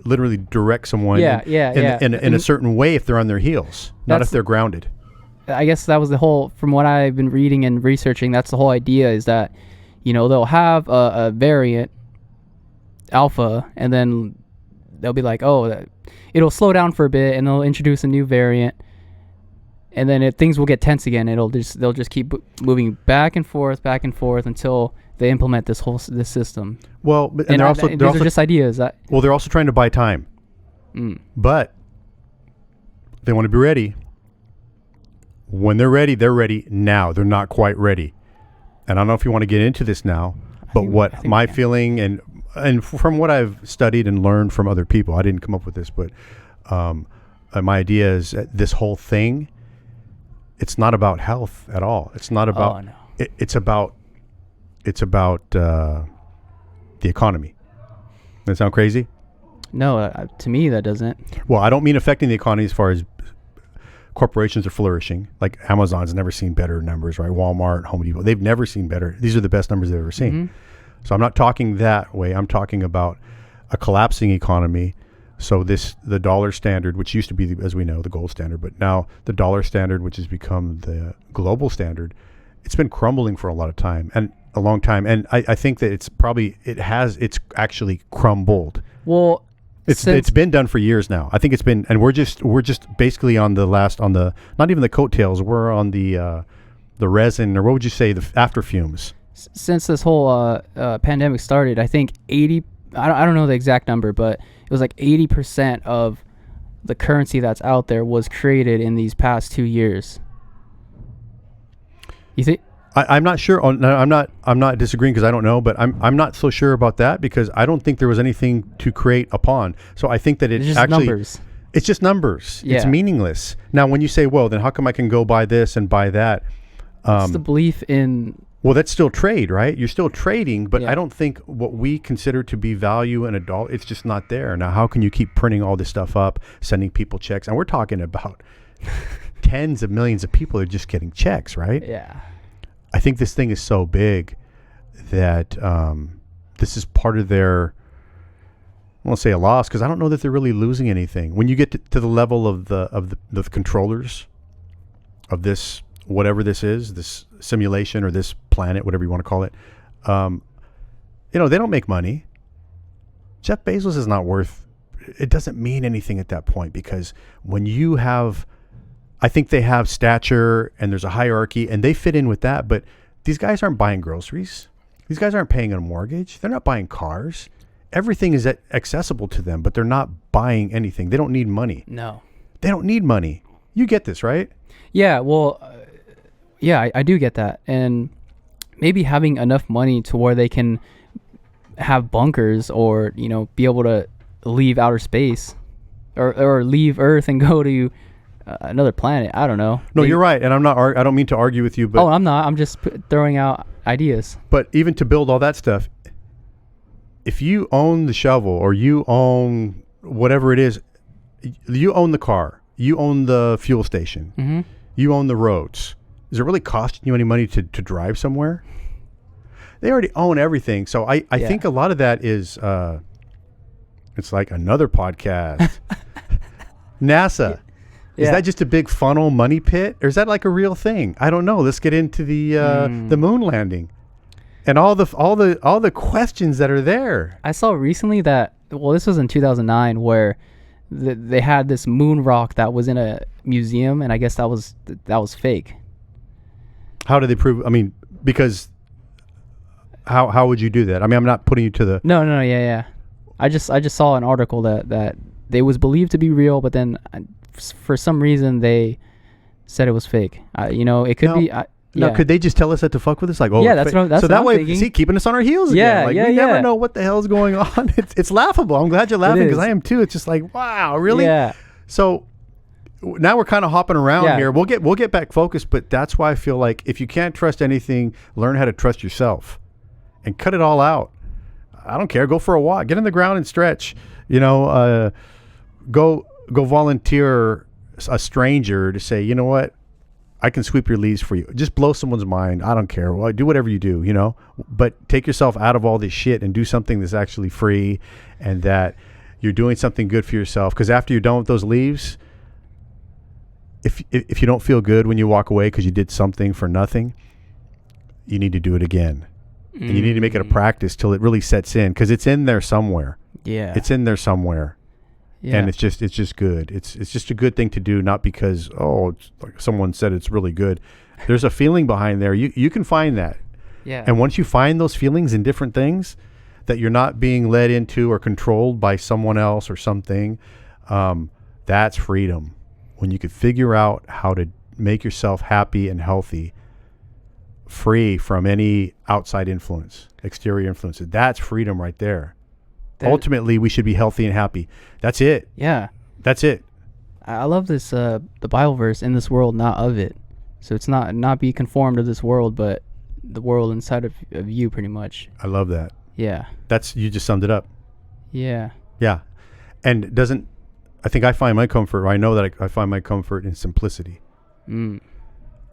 literally direct someone in a certain way if they're on their heels, not if they're grounded. I guess that was the whole, from what I've been reading and researching, that's the whole idea, is that, they'll have a variant alpha, and then they'll be like, oh, it'll slow down for a bit, and they'll introduce a new variant, and then things will get tense again. They'll just keep moving back and forth until they implement this system. Well, and these are just ideas. Well, they're also trying to buy time, but they want to be ready. When they're ready now. They're not quite ready. And I don't know if you want to get into this now, but what my feeling and from what I've studied and learned from other people, I didn't come up with this, but my idea is that this whole thing it's not about health at all. It's not about. No. It's about the economy. Does that sound crazy? No, to me that doesn't. Well, I don't mean affecting the economy as far as corporations are flourishing. Like Amazon's never seen better numbers, right? Walmart, Home Depot, they've never seen better. These are the best numbers they've ever seen. Mm-hmm. So I'm not talking that way. I'm talking about a collapsing economy. So the dollar standard, which used to be, as we know, the gold standard, but now the dollar standard, which has become the global standard, it's been crumbling for a long time. And I think that it's actually crumbled. Well, it's been done for years now. I think it's been, and we're just basically not even the coattails. We're on the resin, or what would you say, the after fumes. Since this whole pandemic started, I think 80. I don't know the exact number, but it was like 80% of the currency that's out there was created in these past 2 years. You think? I'm not sure. I'm not disagreeing because I don't know, but I'm not so sure about that because I don't think there was anything to create upon. So I think that it's just actually numbers. It's just numbers. Yeah. It's meaningless. Now, when you say, well, then how come I can go buy this and buy that? It's the belief in. Well, that's still trade, right? You're still trading, but Yeah. I don't think what we consider to be value in a dollar, it's just not there. Now, how can you keep printing all this stuff up, sending people checks? And we're talking about tens of millions of people are just getting checks, right? Yeah. I think this thing is so big that this is part of their, I won't say a loss, because I don't know that they're really losing anything. When you get to the level of the controllers of this, whatever this is, this simulation or this planet, whatever you want to call it, they don't make money. Jeff Bezos is not worth, it doesn't mean anything at that point, because when you have, I think they have stature and there's a hierarchy and they fit in with that, but these guys aren't buying groceries. These guys aren't paying a mortgage. They're not buying cars. Everything is accessible to them, but they're not buying anything. They don't need money. No. They don't need money. You get this, right? Yeah, well, I do get that. And maybe having enough money to where they can have bunkers or, be able to leave outer space or leave Earth and go to another planet. I don't know. No, you're right. And I don't mean to argue with you, but. Oh, I'm not. I'm just throwing out ideas. But even to build all that stuff, if you own the shovel or you own whatever it is, you own the car, you own the fuel station, Mm-hmm. you own the roads. Is it really costing you any money to drive somewhere? They already own everything. So I think a lot of that is, it's like another podcast. NASA. Is that just a big funnel money pit, or is that like a real thing? I don't know. Let's get into the moon landing and all the questions that are there. I saw recently that, well, this was in 2009, where they had this moon rock that was in a museum, and I guess that was fake. How did they prove? I mean, because how would you do that? I mean, I'm not putting you to the. No, yeah. I just saw an article that they was believed to be real, but then for some reason they said it was fake. It could be. No, could they just tell us that to fuck with us? Like, oh, yeah, that's what so that I'm way, thinking. see, keeping us on our heels Yeah, again. Like, yeah, we never yeah. know what the hell's going on. It's laughable. I'm glad you're laughing because is. I am too. It's just like, wow, really? Yeah. So now we're kind of hopping around Yeah. here. We'll get back focused, but that's why I feel like if you can't trust anything, learn how to trust yourself and cut it all out. I don't care. Go for a walk. Get in the ground and stretch. Go volunteer a stranger to say, you know what? I can sweep your leaves for you. Just blow someone's mind. I don't care. Well, do whatever you do, but take yourself out of all this shit and do something that's actually free and that you're doing something good for yourself. Because after you're done with those leaves, if you don't feel good when you walk away because you did something for nothing, you need to do it again. And you need to make it a practice till it really sets in, because it's in there somewhere. Yeah. It's in there somewhere. Yeah. And it's just good. It's just a good thing to do, not because, it's like someone said it's really good. There's a feeling behind there. You can find that. Yeah. And once you find those feelings in different things that you're not being led into or controlled by someone else or something, that's freedom. When you can figure out how to make yourself happy and healthy, free from any outside influence, exterior influences. That's freedom right there. Ultimately, we should be healthy and happy. That's it. Yeah. That's it. I love this, the Bible verse, in this world, not of it. So it's not be conformed to this world, but the world inside of you, pretty much. I love that. Yeah. You just summed it up. Yeah. Yeah. And I think I find my comfort, or I know that I find my comfort in simplicity. Mm.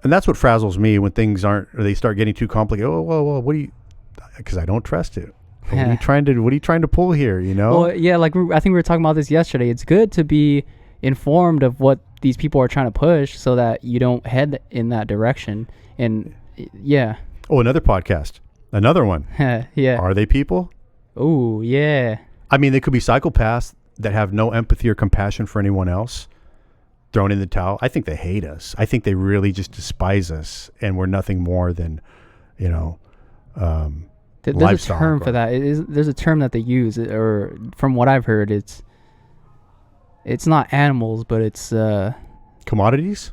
And that's what frazzles me when things or they start getting too complicated. Oh, whoa, because I don't trust it. What are you trying to pull here, you know? Well, yeah, like I think we were talking about this yesterday. It's good to be informed of what these people are trying to push so that you don't head in that direction. And yeah. Oh, another podcast. Another one. Yeah. Are they people? Oh, yeah. I mean, they could be psychopaths that have no empathy or compassion for anyone else, thrown in the towel. I think they hate us. I think they really just despise us, and we're nothing more than, There's livestock. a term for that. There's a term that they use, or from what I've heard, it's not animals, but it's commodities.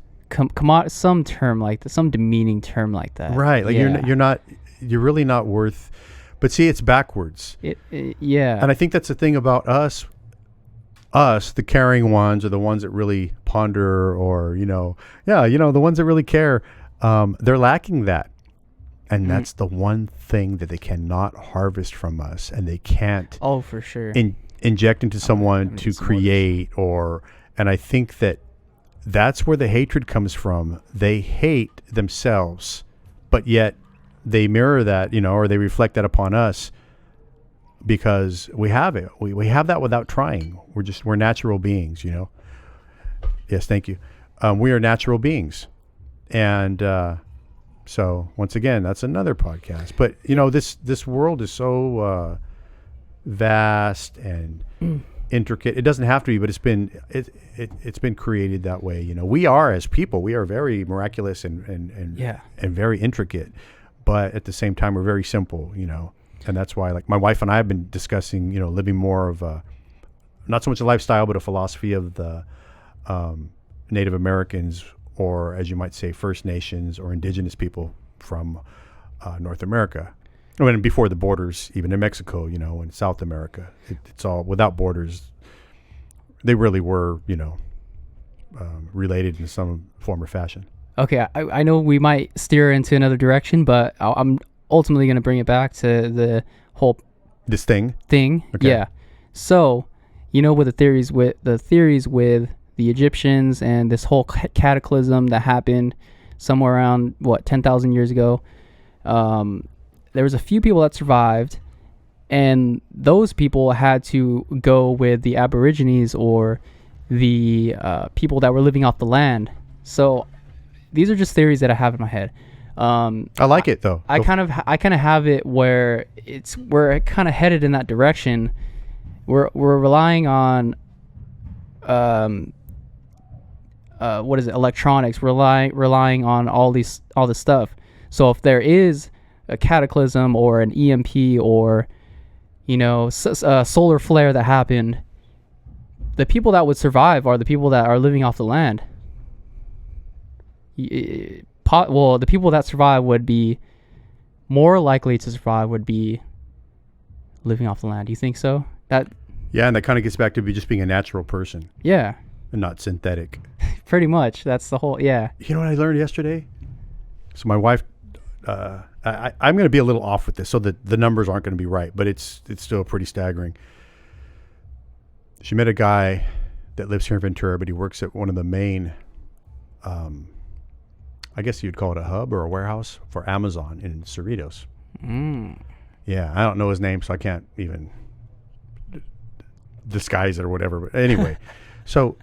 Some term like that, some demeaning term like that. Right. Like you're really not worth. But see, it's backwards. Yeah. And I think that's the thing about us, the caring ones, or the ones that really ponder, or the ones that really care. They're lacking that. And that's the one thing that they cannot harvest from us, and they can't. Oh, for sure. Inject into someone to create, and I think that's where the hatred comes from. They hate themselves, but yet they mirror that, or they reflect that upon us because we have it. We have that without trying. We're natural beings, Yes, thank you. We are natural beings, and. So once again, that's another podcast. But this world is so vast and intricate. It doesn't have to be, but it's been created that way. We are, as people, we are very miraculous and very intricate. But at the same time, we're very simple. And that's why, like, my wife and I have been discussing, living more of not so much a lifestyle, but a philosophy of the Native Americans, or as you might say, First Nations or indigenous people from North America. I mean, before the borders, even in Mexico, and South America, it's all without borders. They really were, related in some form or fashion. Okay, I know we might steer into another direction, but I'm ultimately going to bring it back to the whole this thing. Okay. Yeah. So, with the theories with the Egyptians and this whole cataclysm that happened somewhere around 10,000 years ago, there was a few people that survived, and those people had to go with the Aborigines, or the people that were living off the land. So these are just theories that I have in my head. I like it though. I kind of have it where we're kind of headed in that direction. We're relying on electronics, relying on all this stuff. So if there is a cataclysm or an EMP or a solar flare that happened, the people that would survive are the people that are living off the land. The people that survive would be more likely to survive would be living off the land. Do you think so? Yeah, and that kind of gets back to just being a natural person. Yeah. And not synthetic. Pretty much. That's the whole, yeah. You know what I learned yesterday? So my wife, I'm going to be a little off with this, so that the numbers aren't going to be right, but it's still pretty staggering. She met a guy that lives here in Ventura, but he works at one of the main, I guess you'd call it a hub or a warehouse for Amazon in Cerritos. Yeah, I don't know his name, so I can't even disguise it or whatever. But anyway, so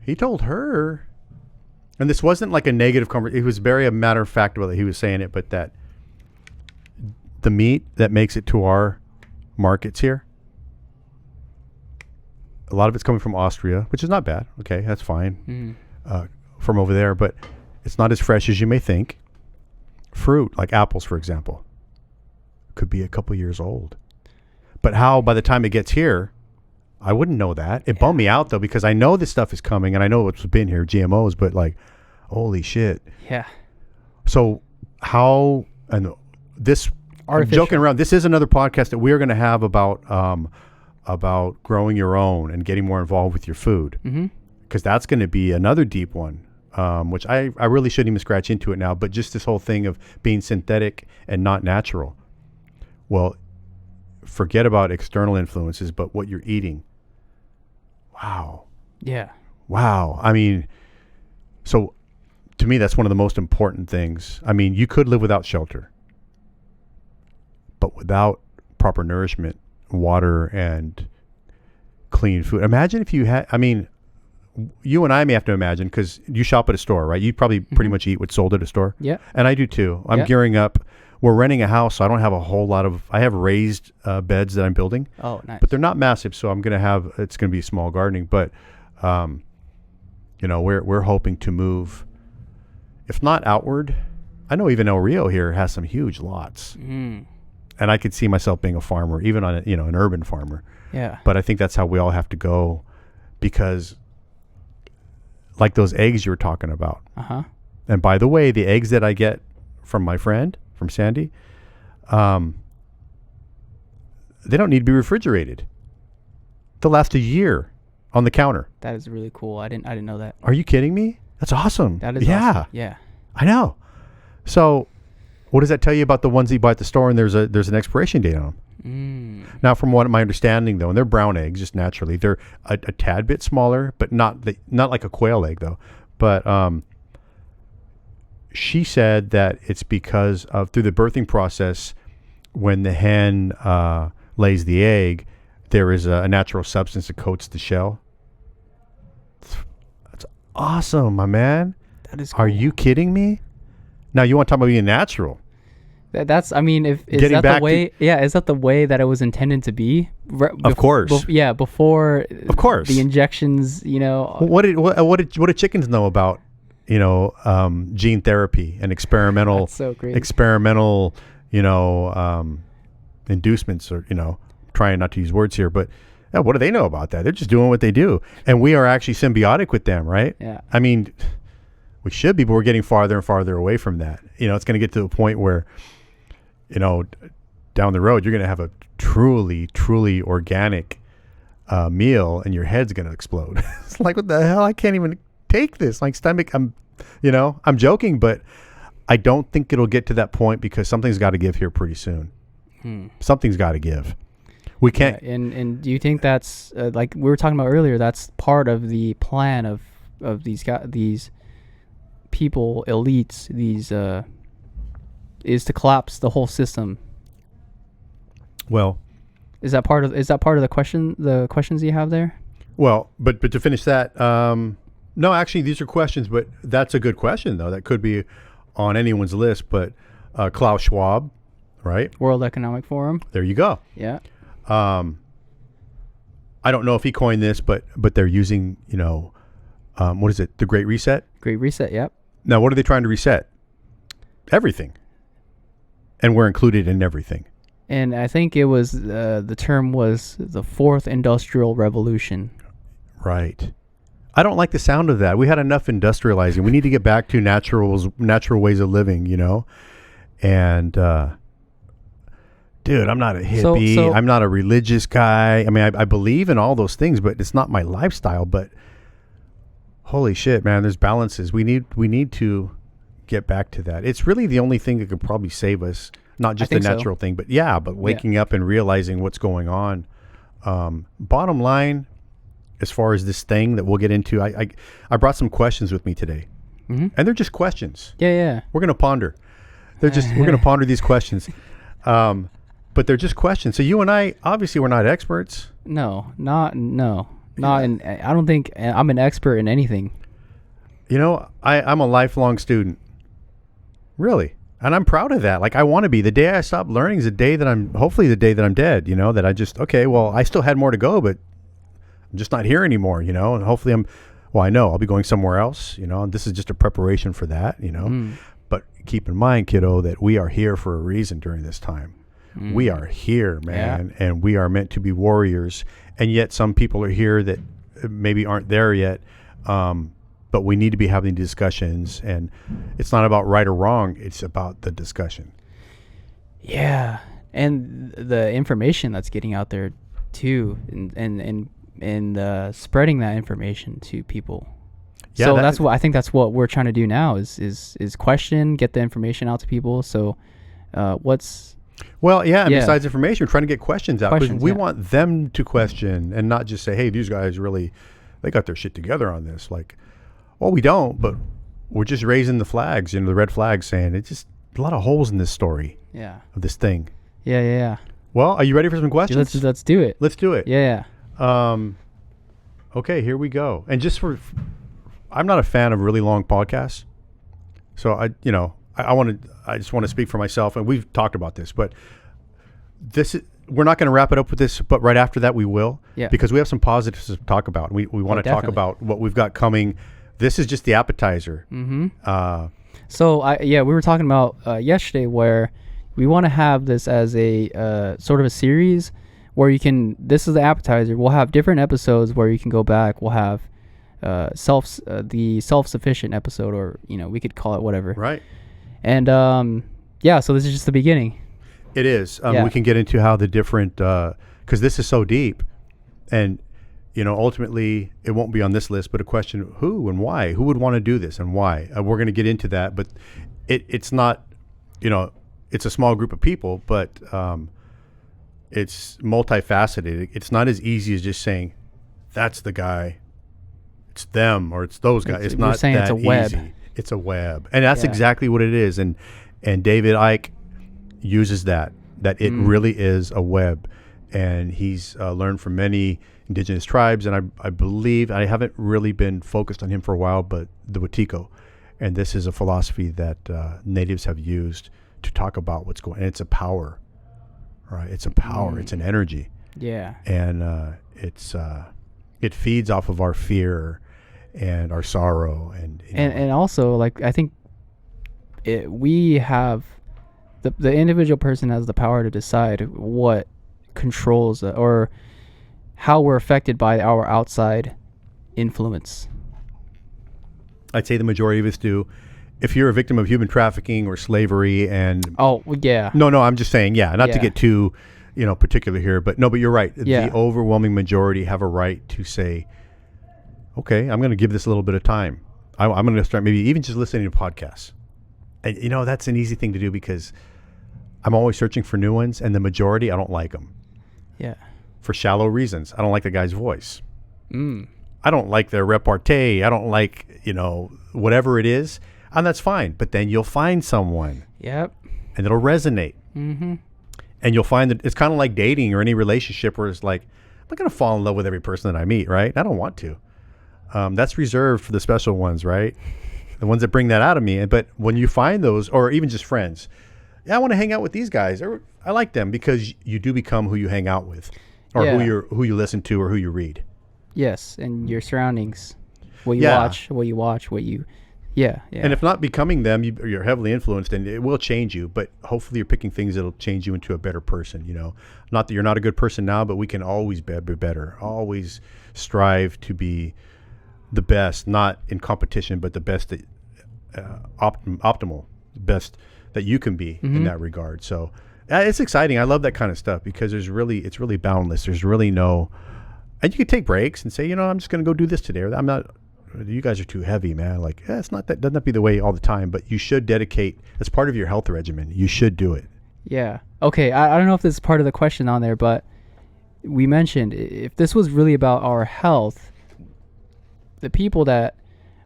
he told her, and this wasn't like a negative conversation. It was very a matter of fact about it. He was saying it, but that the meat that makes it to our markets here, a lot of it's coming from Austria, which is not bad. Okay, that's fine. From over there, but it's not as fresh as you may think. Fruit, like apples, for example, could be a couple years old. But how, by the time it gets here, I wouldn't know that. It bummed me out, though, because I know this stuff is coming, and I know what's been here, GMOs, but like, holy shit. Yeah. So how, and this, I'm joking around, this is another podcast that we're going to have about growing your own and getting more involved with your food. Because that's going to be another deep one. which I really shouldn't even scratch into it now, but just this whole thing of being synthetic and not natural. Well, forget about external influences, but what you're eating. Wow. Yeah. Wow. I mean, so to me, that's one of the most important things. I mean, you could live without shelter, but without proper nourishment, water, and clean food. Imagine if you had, I mean, you and I may have to imagine, because you shop at a store, right? You probably pretty much eat what's sold at a store. Yeah. And I do too. I'm gearing up. We're renting a house, so I don't have a whole lot of, I have raised beds that I'm building. Oh, nice. But they're not massive, so I'm going to have, it's going to be small gardening. But, you know, we're hoping to move, if not outward. I know even El Rio here has some huge lots. And I could see myself being a farmer, even on, you know, an urban farmer. Yeah. But I think that's how we all have to go, because like those eggs you were talking about. Uh-huh. And by the way, the eggs that I get from my friend, from Sandy, they don't need to be refrigerated. They'll last a year on the counter. That is really cool. I didn't know that. Are you kidding me? That's awesome. That is awesome. Yeah. I know. So what does that tell you about the ones that you buy at the store and there's an expiration date on them? Now, from what my understanding, though, and they're brown eggs just naturally, they're a tad bit smaller, but not like a quail egg, though. But she said that it's because of, through the birthing process, when the hen lays the egg, there is a natural substance that coats the shell. That's awesome, my man. That is cool. Are you kidding me? Now, you want to talk about being natural? That's, I mean, is that the way? Is that the way that it was intended to be? Of course. Before. Of course. The injections, you know. What did chickens know about, you know, gene therapy and experimental? That's so great. Experimental, you know, inducements, or, you know, trying not to use words here, but what do they know about that? They're just doing what they do, and we are actually symbiotic with them, right? Yeah. I mean, we should be, but we're getting farther and farther away from that. You know, it's going to get to a point where, you know, down the road, you're going to have a truly, truly organic meal, and your head's going to explode. It's like, what the hell? I can't even take this. Like, stomach, I'm joking, but I don't think it'll get to that point, because something's got to give here pretty soon. Something's got to give. We can't. Yeah, and do you think that's like we were talking about earlier? That's part of the plan of these guys, these people, elites, these is to collapse the whole system. Well, is that part of the questions you have there? Well, but to finish that, no, actually, these are questions, but that's a good question, though. That could be on anyone's list. But Klaus Schwab, right? World Economic Forum. There you go. Yeah. I don't know if he coined this, but they're using, you know, what is it? The Great Reset? Great Reset, yep. Now, what are they trying to reset? Everything. And we're included in everything. And I think it was, the term was the fourth industrial revolution. Right. I don't like the sound of that. We had enough industrializing. We need to get back to natural ways of living, you know? And, dude, I'm not a hippie. So I'm not a religious guy. I mean, I believe in all those things, but it's not my lifestyle. But holy shit, man, there's balances. We need to get back to that. It's really the only thing that could probably save us. Not just the natural thing, but waking up and realizing what's going on. Bottom line, as far as this thing that we'll get into, I brought some questions with me today, and they're just questions. Yeah. We're gonna ponder. We're gonna ponder these questions. But they're just questions. So you and I, obviously, we're not experts. No. I don't think I'm an expert in anything. You know, I'm a lifelong student. Really. And I'm proud of that. Like, I want to be. The day I stop learning is hopefully the day that I'm dead, you know, that I just, okay, well, I still had more to go, but I'm just not here anymore, you know, and hopefully I know I'll be going somewhere else, you know, and this is just a preparation for that, you know. But keep in mind, kiddo, that we are here for a reason during this time. We are here, man, and we are meant to be warriors. And yet some people are here that maybe aren't there yet. But we need to be having discussions, and it's not about right or wrong. It's about the discussion. Yeah. And the information that's getting out there too, and spreading that information to people. Yeah, So that's what I think. That's what we're trying to do now is question, get the information out to people. So, what's Well, yeah, and Yeah. besides information, we're trying to get questions out because Questions, we yeah. want them to question and not just say, "Hey, these guys really, they got their shit together on this." Like, well, we don't, but we're just raising the flags, the red flags, saying it's just a lot of holes in this story yeah, of this thing. yeah. Well, are you ready for some questions? Let's do it. Let's do it. Yeah. Okay, here we go. And I'm not a fan of really long podcasts, so I just want to speak for myself, and we've talked about this, but we're not going to wrap it up with this, but right after that we will, because we have some positives to talk about. We want to talk about what we've got coming. This is just the appetizer. Mm-hmm. So we were talking about yesterday where we want to have this as a sort of a series where this is the appetizer. We'll have different episodes where you can go back. We'll have the self-sufficient episode, or we could call it whatever. Right. And so this is just the beginning. It is. We can get into how the different, because this is so deep, and ultimately it won't be on this list, but a question: who and why? Who would want to do this and why? We're going to get into that, but it's not, it's a small group of people, but it's multifaceted. It's not as easy as just saying that's the guy, it's them, or it's those guys. It's not saying that it's a web. easy. It's a web, and that's exactly what it is. And David Icke uses that it really is a web, and he's learned from many indigenous tribes, and I believe, I haven't really been focused on him for a while, but the Wetiko, and this is a philosophy that natives have used to talk about what's going on. And it's a power, right? It's a power. It's an energy. Yeah. And it feeds off of our fear and our sorrow, and also, like, I think we have the individual person has the power to decide what controls or how we're affected by our outside influence. I'd say the majority of us do. If you're a victim of human trafficking or slavery, and no, I'm just saying, not to get too particular here, but you're right. Yeah. The overwhelming majority have a right to say, okay, I'm going to give this a little bit of time. I'm going to start maybe even just listening to podcasts. And that's an easy thing to do because I'm always searching for new ones, and the majority, I don't like them. Yeah. For shallow reasons. I don't like the guy's voice. I don't like their repartee. I don't like, whatever it is. And that's fine. But then you'll find someone. Yep. And it'll resonate. Mm-hmm. And you'll find that it's kind of like dating or any relationship where it's like, I'm not going to fall in love with every person that I meet, right? I don't want to. That's reserved for the special ones, right? The ones that bring that out of me. But when you find those, or even just friends, I want to hang out with these guys. Or I like them, because you do become who you hang out with, or who you listen to, or who you read. Yes, and your surroundings, what you watch, And if not becoming them, you're heavily influenced, and it will change you. But hopefully, you're picking things that'll change you into a better person. Not that you're not a good person now, but we can always be better. Always strive to be the best, not in competition, but the best that optimal, the best that you can be in that regard. So it's exciting. I love that kind of stuff because it's really boundless. There's really no, and you can take breaks and say, I'm just going to go do this today, or I'm not. You guys are too heavy, man. Like, it's not that. Doesn't have to be the way all the time, but you should dedicate. That's part of your health regimen. You should do it. Yeah. Okay. I don't know if this is part of the question on there, but we mentioned if this was really about our health, the people that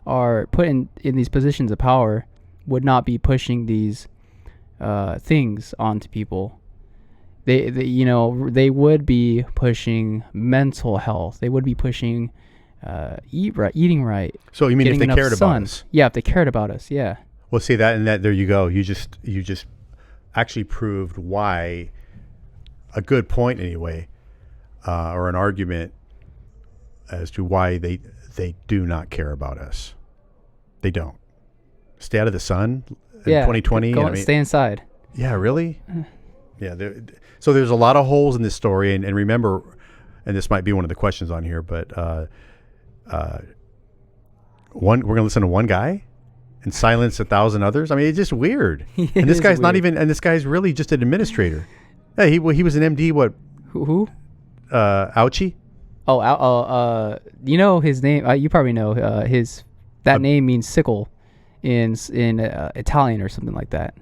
are put in these positions of power would not be pushing these things onto people. They would be pushing mental health. They would be pushing eating right. So you mean if they cared about us? Yeah, if they cared about us, yeah. Well, see that, and that, there you go. You just actually proved why, a good point anyway, or an argument as to why they do not care about us. They don't. Stay out of the sun in 2020. Stay inside. Yeah, really? Yeah. So there's a lot of holes in this story, and remember, and this might be one of the questions on here, but we're going to listen to one guy and silence 1,000 others. I mean, it's just weird. And this guy's not even, and this guy's really just an administrator. Hey, he was an MD. What? Who? Ouchie. Oh, his name. You probably know his That name means sickle in Italian or something like that.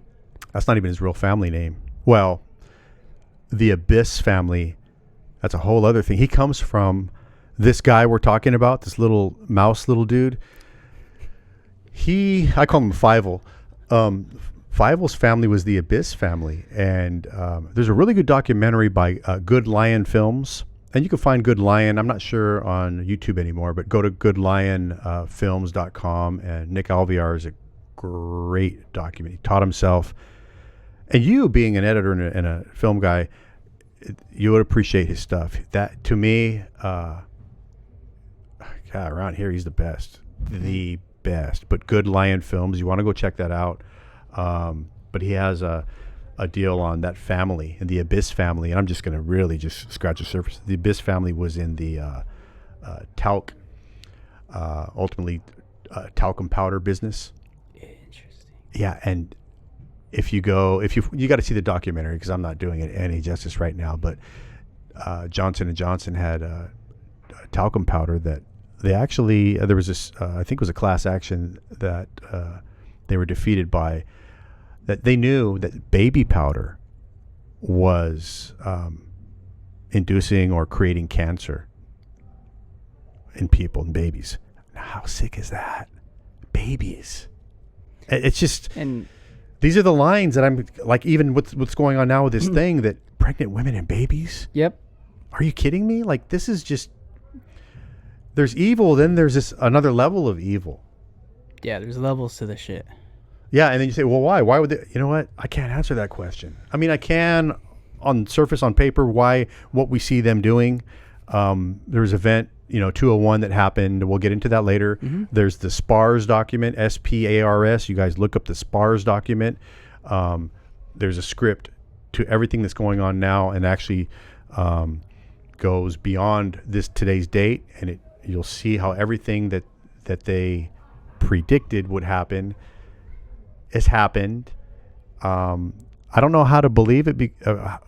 That's not even his real family name. Well, the Abyss family, that's a whole other thing. He comes from this guy we're talking about, this little mouse little dude. I call him Fievel. Fievel's family was the Abyss family. And there's a really good documentary by Good Lion Films. And you can find Good Lion, I'm not sure on YouTube anymore, but go to goodlionfilms.com. And Nick Alvear is a great document. He taught himself. And you being an editor and a film guy, you would appreciate his stuff. That, to me, around here, he's the best. The best. But Good Lion Films, you want to go check that out. But he has a deal on that family and the Abyss family, and I'm just going to really just scratch the surface. The Abyss family was in the talc, ultimately talcum powder business. Interesting. Yeah, and if you got to see the documentary, because I'm not doing it any justice right now, but Johnson & Johnson had a talcum powder that they actually, there was this, I think it was a class action that they were defeated by, that they knew that baby powder was inducing or creating cancer in people and babies. Now, how sick is that? Babies. It's just, and these are the lines that I'm like, even what's going on now with this thing, that pregnant women and babies. Yep. Are you kidding me? Like, this is just, there's evil, then there's this another level of evil. Yeah, there's levels to this shit. Yeah, and then you say, well, why? Why would they? You know what? I can't answer that question. I mean, I can on surface, on paper, what we see them doing. There's event, 201 that happened. We'll get into that later. Mm-hmm. There's the SPARS document, SPARS. You guys look up the SPARS document. There's a script to everything that's going on now, and actually goes beyond today's date, and you'll see how everything that they predicted would happen has happened. I don't know how to believe it,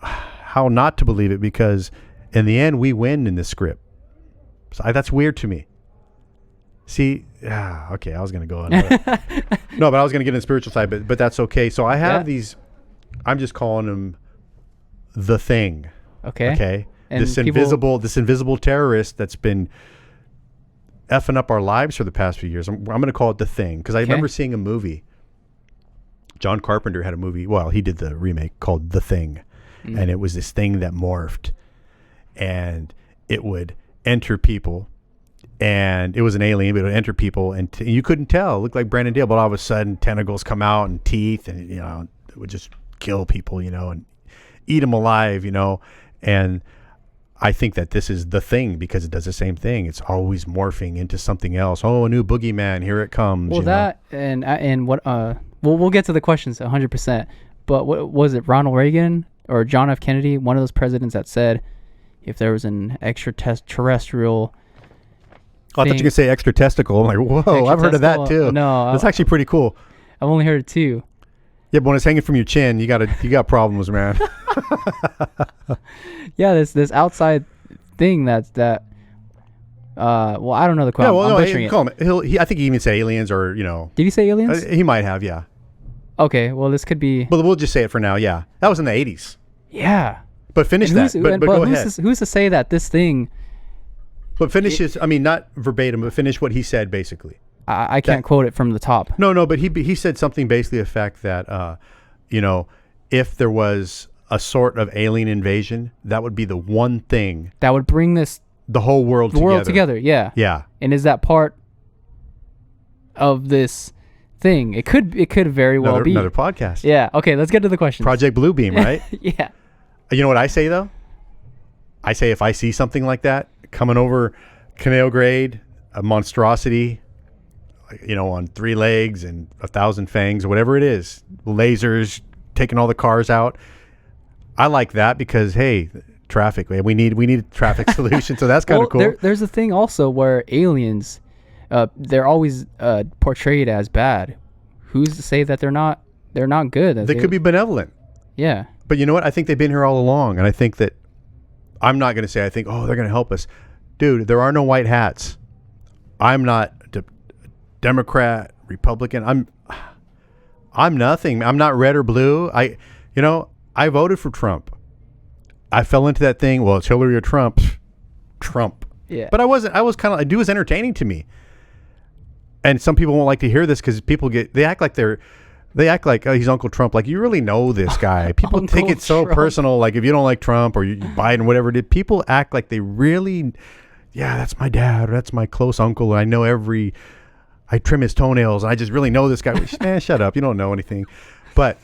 how not to believe it, because in the end we win in this script. So that's weird to me. See, okay, I was going to go on. No, but I was going to get in the spiritual side, but that's okay. So I have these, I'm just calling them the thing. Okay. And this invisible terrorist that's been effing up our lives for the past few years. I'm going to call it the thing, because I remember seeing a movie. John Carpenter had a movie. Well, he did the remake called The Thing, and it was this thing that morphed, and it would enter people, and it was an alien, but it would enter people, and you couldn't tell. It looked like Branden Dale, but all of a sudden tentacles come out and teeth, and it would just kill people, and eat them alive, and I think that this is the thing because it does the same thing. It's always morphing into something else. Oh, a new boogeyman, here it comes. Well, and what we'll get to the questions 100%. But what was it, Ronald Reagan or John F. Kennedy, one of those presidents that said if there was an extraterrestrial I thought you could say extra testicle. I'm like, whoa, I've heard of that too. No, that's actually pretty cool. I've only heard it too. Yeah, but when it's hanging from your chin, you got problems, man. Yeah, this outside thing that well, I don't know the question. Yeah, well, no, call him. I think he even said aliens, or Did he say aliens? He might have, yeah. Okay, well, this could be. But we'll just say it for now. Yeah, that was in the 80s. Yeah. But finish that. But go ahead. Who's to say that this thing? But finish his. I mean, not verbatim, but finish what he said basically. I can't quote it from the top. No, but he said something basically the fact that if there was a sort of alien invasion, that would be the one thing that would bring the whole world together. Yeah. Yeah. And is that part of this thing? It could very well be another podcast. Yeah. Okay. Let's get to the questions. Project Bluebeam, right? Yeah. You know what I say though? I say if I see something like that coming over Canal Grade, a monstrosity, on 3 legs and 1,000 fangs or whatever it is, lasers taking all the cars out. I like that because hey, traffic. We need a traffic solution. So that's kind of cool. There's a thing also where aliens, they're always portrayed as bad. Who's to say that they're not good? They could be benevolent. Yeah. But you know what? I think they've been here all along, and I think that I'm not going to say I think they're going to help us, dude. There are no white hats. I'm not Democrat, Republican. I'm nothing. I'm not red or blue. I voted for Trump. I fell into that thing. Well, it's Hillary or Trump. Trump. Yeah. But I wasn't. I was kind of. It was entertaining to me. And some people won't like to hear this because they act like oh, he's Uncle Trump. Like, you really know this guy. People take it so personal. Like, if you don't like Trump or you Biden, whatever it is, people act like they really, yeah, that's my dad. Or that's my close uncle. I know I trim his toenails. And I just really know this guy. Man, shut up. You don't know anything. But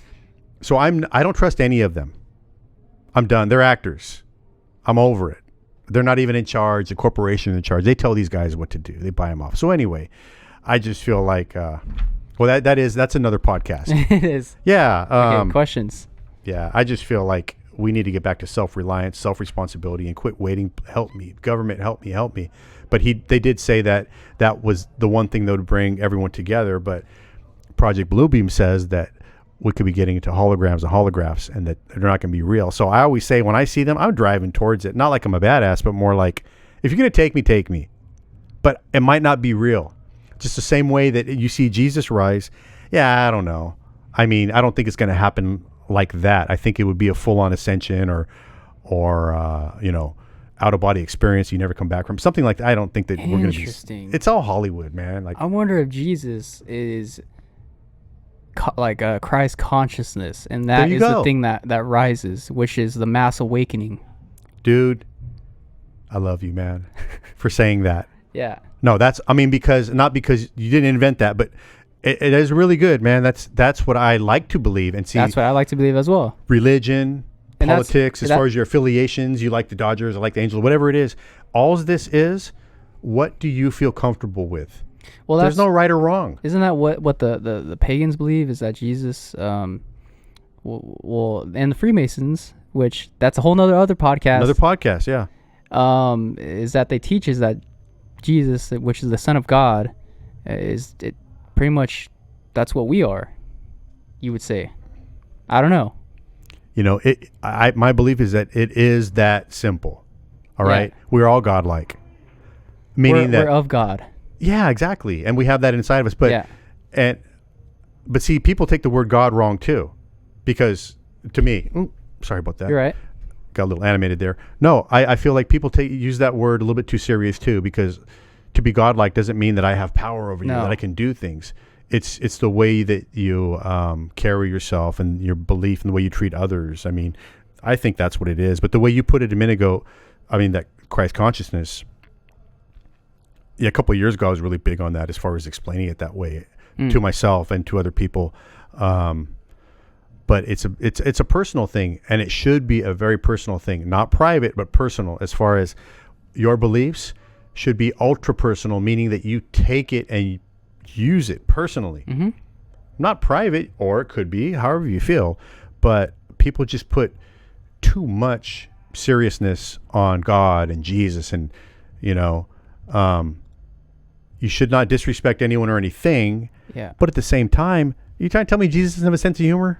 so I don't trust any of them. I'm done. They're actors. I'm over it. They're not even in charge. The corporation is in charge. They tell these guys what to do. They buy them off. So anyway, I just feel like, that's another podcast. It is. Yeah. Okay, questions. Yeah. I just feel like we need to get back to self-reliance, self-responsibility, and quit waiting. Help me, government, help me. But they did say that was the one thing that would bring everyone together. But Project Bluebeam says that we could be getting into holograms and holographs, and that they're not going to be real. So I always say, when I see them, I'm driving towards it. Not like I'm a badass, but more like, if you're going to take me, take me. But it might not be real. Just the same way that you see Jesus rise. Yeah, I don't know. I mean, I don't think it's going to happen like that. I think it would be a full-on ascension or out-of-body experience you never come back from. Something like that. I don't think that we're going to be. Interesting. It's all Hollywood, man. Like, I wonder if Jesus is like a Christ consciousness, and that is the thing that rises, which is the mass awakening. Dude, I love you, man, for saying that. Yeah. No, not because you didn't invent that, but it is really good, man. That's what I like to believe and see. That's what I like to believe as well. Religion, and politics, as far as your affiliations, you like the Dodgers, I like the Angels, whatever it is. All this is, what do you feel comfortable with? Well, there's no right or wrong. Isn't that what the pagans believe? Is that Jesus, and the Freemasons, which that's a whole other podcast. Another podcast, yeah. Is that they teach is that Jesus, which is the Son of God, is it pretty much that's what we are, you would say. I don't know. My belief is that it is that simple. All right, we're all godlike, meaning that we're of God. Yeah, exactly, and we have that inside of us. But but see, people take the word God wrong too, because to me, sorry about that. You're right. Got a little animated there. No, I feel like people use that word a little bit too serious too, because to be godlike doesn't mean that I have power over you, that I can do things. It's the way that you carry yourself and your belief and the way you treat others. I mean, I think that's what it is. But the way you put it a minute ago, I mean, that Christ consciousness. Yeah, a couple of years ago, I was really big on that as far as explaining it that way to myself and to other people. But it's a personal thing, and it should be a very personal thing, not private, but personal. As far as your beliefs should be ultra personal, meaning that you take it and use it personally, not private, or it could be however you feel. But people just put too much seriousness on God and Jesus, and you should not disrespect anyone or anything. Yeah. But at the same time, you trying to tell me Jesus doesn't have a sense of humor?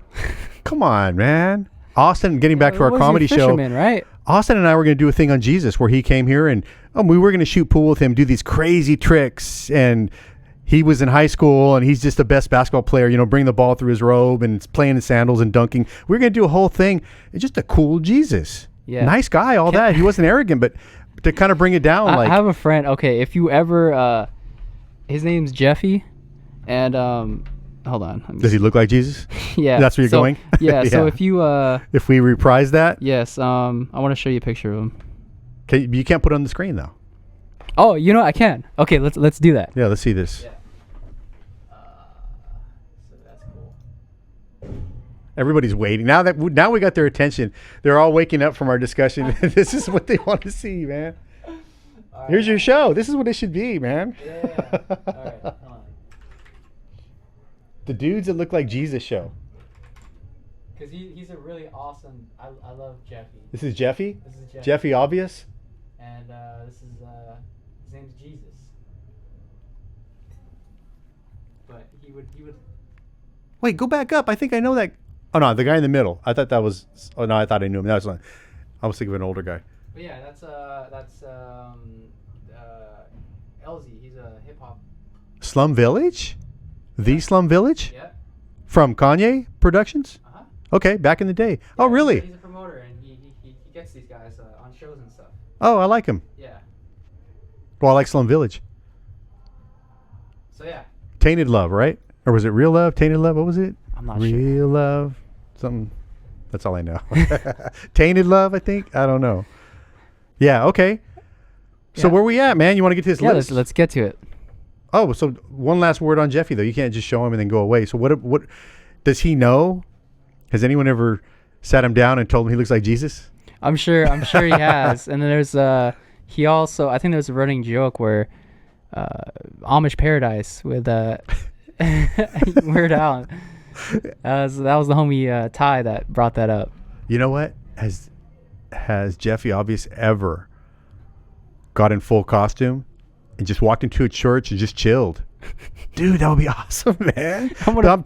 Come on, man. Austin, getting back to our comedy show. Right? Austin and I were going to do a thing on Jesus where he came here and we were going to shoot pool with him, do these crazy tricks. And he was in high school and he's just the best basketball player, bring the ball through his robe and playing in sandals and dunking. We were going to do a whole thing. It's just a cool Jesus. Yeah. Nice guy, all that. He wasn't arrogant, but to kind of bring it down. I have a friend. Okay. If you ever, his name's Jeffy, and hold on. Does he look like Jesus? Yeah. That's where you're going? Yeah. So if you if we reprise that? Yes. I want to show you a picture of him. You can't put it on the screen though. Oh, I can. Okay, let's do that. Yeah, let's see this. Yeah. So that's cool. Everybody's waiting. Now we got their attention. They're all waking up from our discussion. This is what they want to see, man. Right. Here's your show. This is what it should be, man. Yeah. All right. Hold on. The dudes that look like Jesus show. Because he's a really awesome. I love Jeffy. This is Jeffy. This is Jeffy. Jeffy Obvious. And this is his name's Jesus. But he would. Wait, go back up. I think I know that. Oh no, the guy in the middle. I thought that was. Oh no, I thought I knew him. That was not. I was thinking of an older guy. But yeah, that's LZ. He's a hip hop. Slum Village? The Slum Village? Yeah. From Kanye Productions? Uh-huh. Okay, back in the day. Oh, really? He's a promoter, and he gets these guys on shows and stuff. Oh, I like him. Yeah. Well, I like Slum Village. So, yeah. Tainted Love, right? Or was it Real Love? Tainted Love? What was it? I'm not Real sure. Real Love. Something. That's all I know. Tainted Love, I think. I don't know. Yeah, okay. So Yeah. where we at, man? You want to get to this Yeah, list? let's get to it. Oh, so one last word on Jeffy, though. You can't just show him and then go away. So what does he know? Has anyone ever sat him down and told him he looks like Jesus? I'm sure he has. And then there's he also, I think there's a running joke where Amish Paradise with Weird Al. That was the homie Ty that brought that up. You know what? Has Jeffy Obvious ever got in full costume and just walked into a church and just chilled? Dude, that would be awesome, man. I'm gonna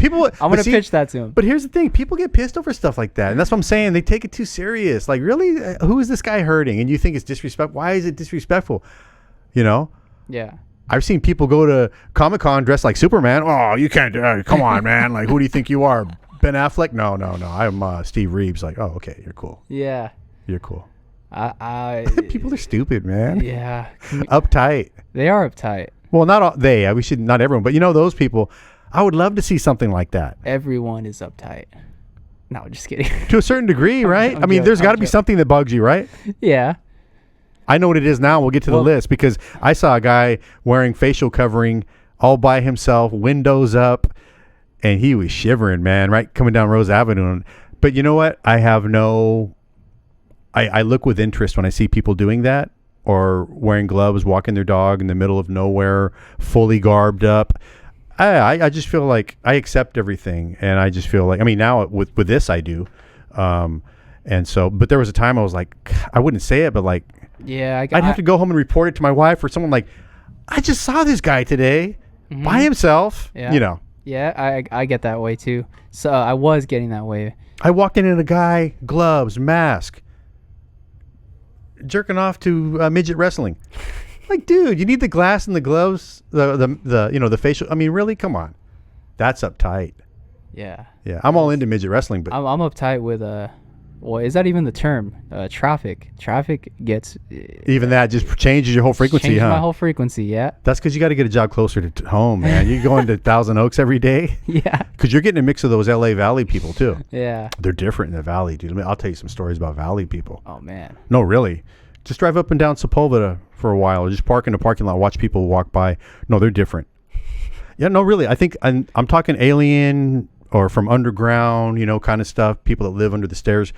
pitch that to him. But here's the thing: people get pissed over stuff like that, and that's what I'm saying. They take it too serious. Like, really, who is this guy hurting? And you think it's disrespectful? Why is it disrespectful? You know? Yeah. I've seen people go to Comic-Con dressed like Superman. Oh, you can't do it. Come on, man. Like, who do you think you are? Ben Affleck? No. I'm Steve Reeves. Like, oh, okay, you're cool. Yeah. You're cool. I People are stupid, man. Yeah. Uptight. They are uptight. Well, not all, they. We should not everyone, but you know those people. I would love to see something like that. Everyone is uptight. No, just kidding. To a certain degree, right? I mean, there's got to be something that bugs you, right? Yeah. I know what it is now. We'll get to the list because I saw a guy wearing facial covering all by himself, windows up, and he was shivering, man, right? Coming down Rose Avenue. But you know what? I look with interest when I see people doing that or wearing gloves, walking their dog in the middle of nowhere, fully garbed up. I just feel like I accept everything. And I just feel like, I mean, now with this I do. And so, but there was a time I was like, I wouldn't say it, but like, yeah, I'd have to go home and report it to my wife or someone like, I just saw this guy today by himself, you know. Yeah, I get that way too. So I was getting that way. I walked in and a guy, gloves, mask, jerking off to midget wrestling. Like, dude, you need the glass and the gloves, the facial. I mean, really? Come on. That's uptight. Yeah. Yeah, I'm all into midget wrestling, but I'm uptight with well, is that even the term? Traffic. Traffic gets even that just changes your whole frequency, changes huh? my whole frequency, yeah. That's because you got to get a job closer to home, man. You going to Thousand Oaks every day? Yeah. Because you're getting a mix of those LA Valley people too. Yeah. They're different in the Valley, dude. I'll tell you some stories about Valley people. Oh man. No, really. Just drive up and down Sepulveda for a while, or just park in the parking lot, watch people walk by. No, they're different. Yeah, no, really. I think I'm talking alien or from underground, kind of stuff. People that live under the stairs.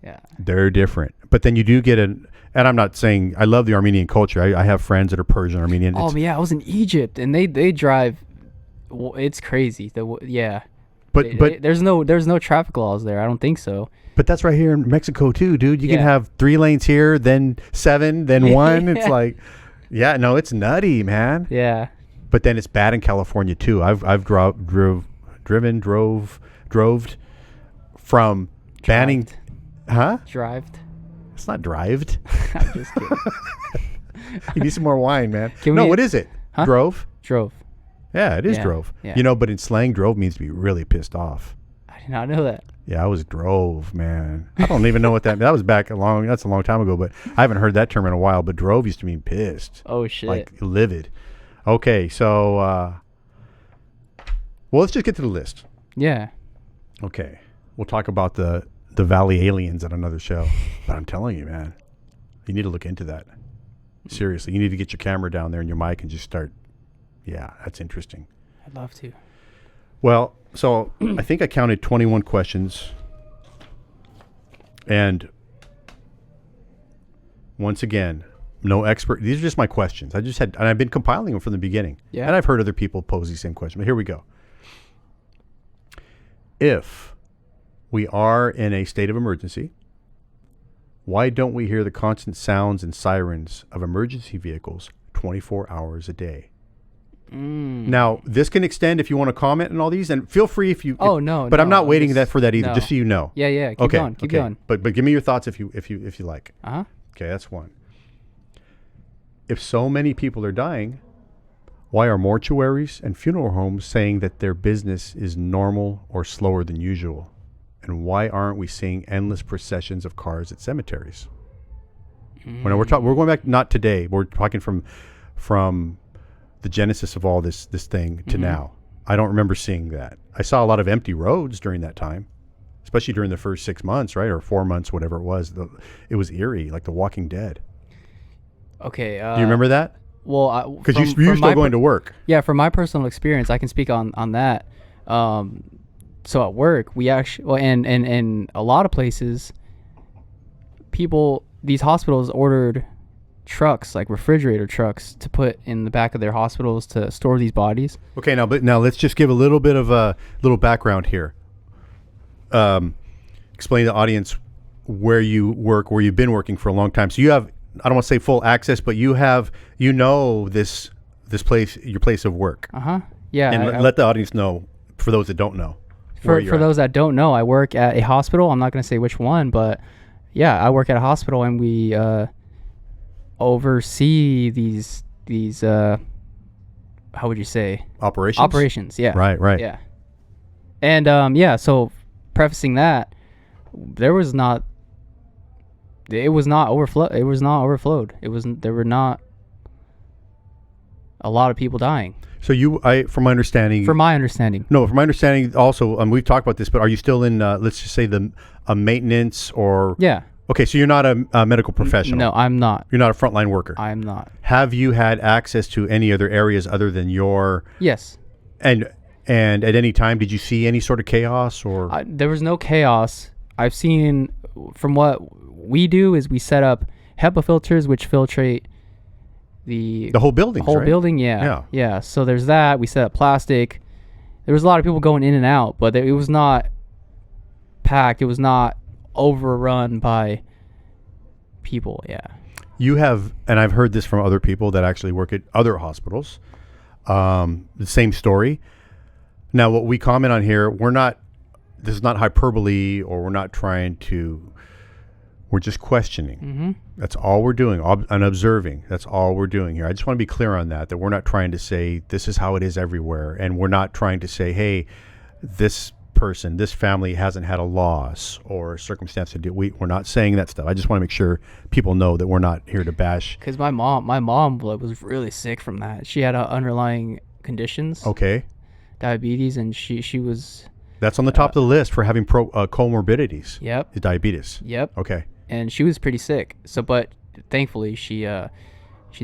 Yeah. They're different. But then you do get and I'm not saying I love the Armenian culture. I have friends that are Persian, Armenian. Oh, yeah. I was in Egypt and they drive. It's crazy. But there's no traffic laws there. I don't think so. But that's right here in Mexico too, dude. You can have 3 lanes here, then 7, then 1. It's like, yeah, no, it's nutty, man. Yeah. But then it's bad in California too. I've drove from banning. Huh? Drived. It's not drived. I'm just kidding. You need some more wine, man. What is it? Huh? Drove? Drove. Yeah, it is drove. Yeah. But in slang, drove means to be really pissed off. I did not know that. Yeah, I was drove, man. I don't even know what that was back that's a long time ago, but I haven't heard that term in a while. But drove used to mean pissed. Oh, shit. Like livid. Okay, so, well, let's just get to the list. Yeah. Okay. We'll talk about the Valley aliens at another show. But I'm telling you, man, you need to look into that. Seriously, you need to get your camera down there and your mic and just start. Yeah, that's interesting. I'd love to. Well, so I think I counted 21 questions. And once again, no expert. These are just my questions. And I've been compiling them from the beginning. Yeah. And I've heard other people pose these same questions. But here we go. If we are in a state of emergency, why don't we hear the constant sounds and sirens of emergency vehicles 24 hours a day? Now, this can extend if you want to comment on all these, and feel free if you. No. But I'm not waiting for that either. Just so you know. Yeah. Keep going. But give me your thoughts if you like. Uh-huh. Okay, that's one. If so many people are dying, Why are mortuaries and funeral homes saying that their business is normal or slower than usual? And why aren't we seeing endless processions of cars at cemeteries? When we're going back, not today. We're talking from the genesis of all this thing to now. I don't remember seeing that. I saw a lot of empty roads during that time, especially during the first 6 months, right? Or 4 months, whatever it was. It was eerie, like The Walking Dead. Okay. Do you remember that? Well, because you were still going to work. Yeah, from my personal experience, I can speak on that. So at work, we actually, well, and a lot of places, these hospitals ordered trucks, like refrigerator trucks, to put in the back of their hospitals to store these bodies. Okay, now let's just give a little bit of a little background here. Explain to the audience where you work, where you've been working for a long time. So you have, I don't want to say full access, but you know this place, your place of work. Yeah. And let the audience know, for those that don't know. For those that don't know, I work at a hospital. I'm not going to say which one, but yeah, I work at a hospital, and we oversee these how would you say, operations? Yeah. Right. Yeah. And so prefacing that, there was not overflowed. There were not a lot of people dying. So from my understanding also, we've talked about this, but are you still in, let's just say a maintenance or? Yeah. Okay, so you're not a medical professional. No, I'm not. You're not a frontline worker. I'm not. Have you had access to any other areas other than your? Yes. And at any time, did you see any sort of chaos or? There was no chaos. I've seen, from what we do, is we set up HEPA filters, which filtrate the whole building. Building, yeah. So there's that. We set up plastic. There was a lot of people going in and out, but it was not packed. It was not overrun by people. Yeah. You have, and I've heard this from other people that actually work at other hospitals. The same story. Now, what we comment on here, this is not hyperbole, or we're just questioning. That's all we're doing, and observing. That's all we're doing here. I just want to be clear on that we're not trying to say this is how it is everywhere. And we're not trying to say, hey, this family hasn't had a loss or a circumstance to do. We're not saying that stuff. I just want to make sure people know that we're not here to bash. Because my mom was really sick from that. She had underlying conditions. Okay. Diabetes, and she was. That's on the top of the list for having comorbidities. Yep. The diabetes. Yep. Okay. And she was pretty sick. So, but thankfully she's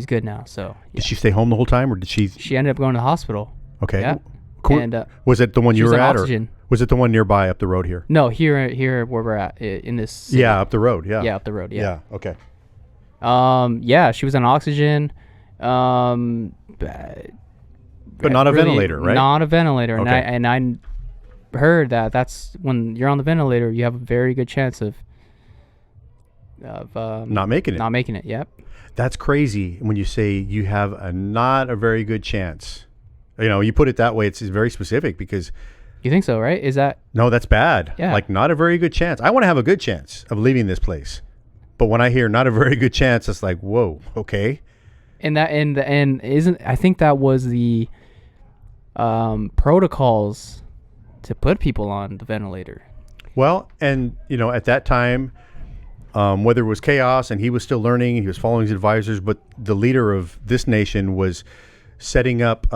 good now. So. Yeah. Did she stay home the whole time, or did she? She ended up going to the hospital. Okay. Yeah. Cool. And was it the one you were at, oxygen. Or was it the one nearby up the road here? No, here where we're at in this city. Yeah, up the road. Yeah. Yeah, up the road. Yeah. Yeah. Okay. Yeah, she was on oxygen. But not a ventilator, right? Not a ventilator. Okay. And I heard that's when you're on the ventilator, you have a very good chance of not making it. Not making it. Yep. That's crazy when you say you have not a very good chance. You put it that way. It's very specific because. You think so, right? Is that? No, that's bad. Yeah. Like, not a very good chance. I want to have a good chance of leaving this place, but when I hear not a very good chance, it's like, whoa, okay. And I think that was the protocols to put people on the ventilator. Well, and at that time, whether it was chaos and he was still learning, he was following his advisors, but the leader of this nation was setting up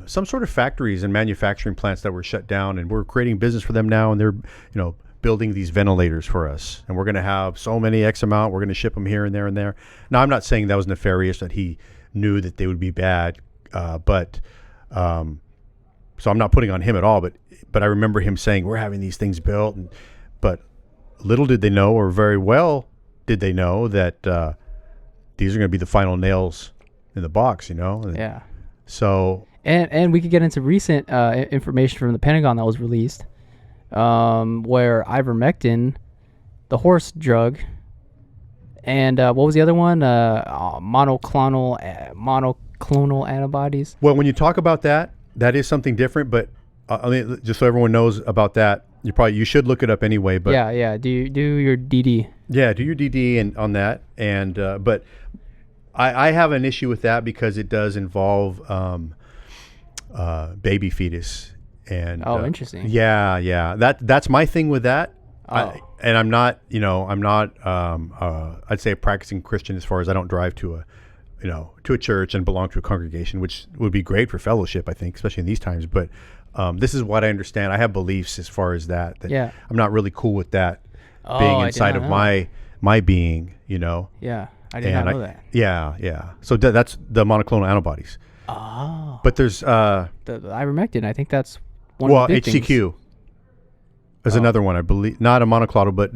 some sort of factories and manufacturing plants that were shut down, and we're creating business for them now, and they're building these ventilators for us, and we're going to have so many X amount, we're going to ship them here and there and there. Now, I'm not saying that was nefarious, that he knew that they would be bad, but so I'm not putting on him at all, but I remember him saying we're having these things built, but little did they know, or very well did they know, that these are going to be the final nails in the box, Yeah. So and we could get into recent information from the Pentagon that was released, where ivermectin, the horse drug, and what was the other one? Monoclonal antibodies. Well, when you talk about that is something different. But I mean, just so everyone knows about that, you should look it up anyway. But yeah. Do your DD. Yeah, do your DD and on that, and but. I have an issue with that because it does involve baby fetus. And interesting. Yeah. That's my thing with that. Oh. And I'm not, I'd say a practicing Christian as far as I don't drive to a church and belong to a congregation, which would be great for fellowship, I think, especially in these times. But this is what I understand. I have beliefs as far as that I'm not really cool with that being inside of my being, Yeah, I did not know that. Yeah. So that's the monoclonal antibodies. Oh. But there's the ivermectin. I think that's one of the big HCQ. things. There's another one, I believe, not a monoclonal, but